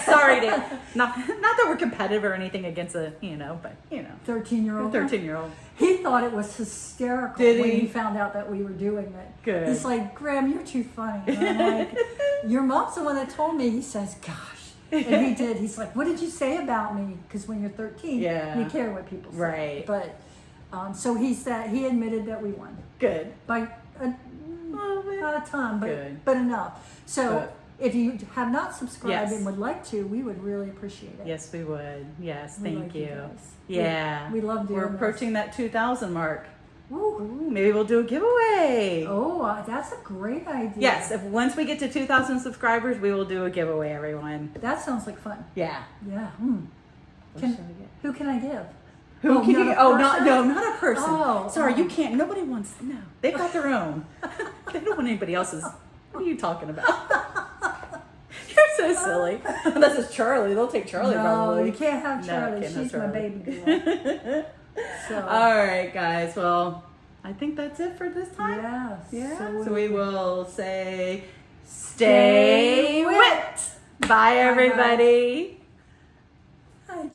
Speaker 1: Sorry, Dave. Not that we're competitive or anything against a, but
Speaker 2: 13-year-old.
Speaker 1: 13-year-old.
Speaker 2: He thought it was hysterical
Speaker 1: Did
Speaker 2: when
Speaker 1: he?
Speaker 2: he found out that we were doing it.
Speaker 1: Good.
Speaker 2: He's like, Graham, you're too funny. And I'm like, your mom's the one that told me. He says, gosh. And he did. He's like, what did you say about me? Because when you're 13,
Speaker 1: Yeah.
Speaker 2: you care what people say.
Speaker 1: Right.
Speaker 2: But so he admitted that we won.
Speaker 1: Good.
Speaker 2: By
Speaker 1: Well,
Speaker 2: not a ton,
Speaker 1: Good.
Speaker 2: but enough. So
Speaker 1: Good.
Speaker 2: if you have not subscribed
Speaker 1: Yes.
Speaker 2: and would like to, we would really appreciate it.
Speaker 1: Yes, we would. Yes,
Speaker 2: We
Speaker 1: thank
Speaker 2: like
Speaker 1: you.
Speaker 2: guys.
Speaker 1: Yeah.
Speaker 2: We love doing
Speaker 1: We're
Speaker 2: this.
Speaker 1: approaching that 2,000 mark.
Speaker 2: Ooh.
Speaker 1: Ooh, maybe we'll do a giveaway.
Speaker 2: Oh, that's a great idea.
Speaker 1: Yes, if once we get to 2,000 subscribers, we will do a giveaway, everyone.
Speaker 2: That sounds like fun.
Speaker 1: Yeah.
Speaker 2: Yeah.
Speaker 1: What should we get?
Speaker 2: Who can I give?
Speaker 1: Who
Speaker 2: Oh,
Speaker 1: can
Speaker 2: not
Speaker 1: you?
Speaker 2: a
Speaker 1: Oh,
Speaker 2: person?
Speaker 1: not a person.
Speaker 2: Oh,
Speaker 1: Sorry,
Speaker 2: oh.
Speaker 1: you can't. Nobody wants. No, they've got their own. They don't want anybody else's. What are you talking about? You're so silly. Unless it's Charlie, they'll take Charlie
Speaker 2: No,
Speaker 1: probably.
Speaker 2: you can't have Charlie.
Speaker 1: can't have
Speaker 2: She's my
Speaker 1: Charlie.
Speaker 2: baby girl. So,
Speaker 1: All right, guys. Well, I think that's it for this time.
Speaker 2: yes.
Speaker 1: Yeah. So we will say, stay wit. Bye, everybody.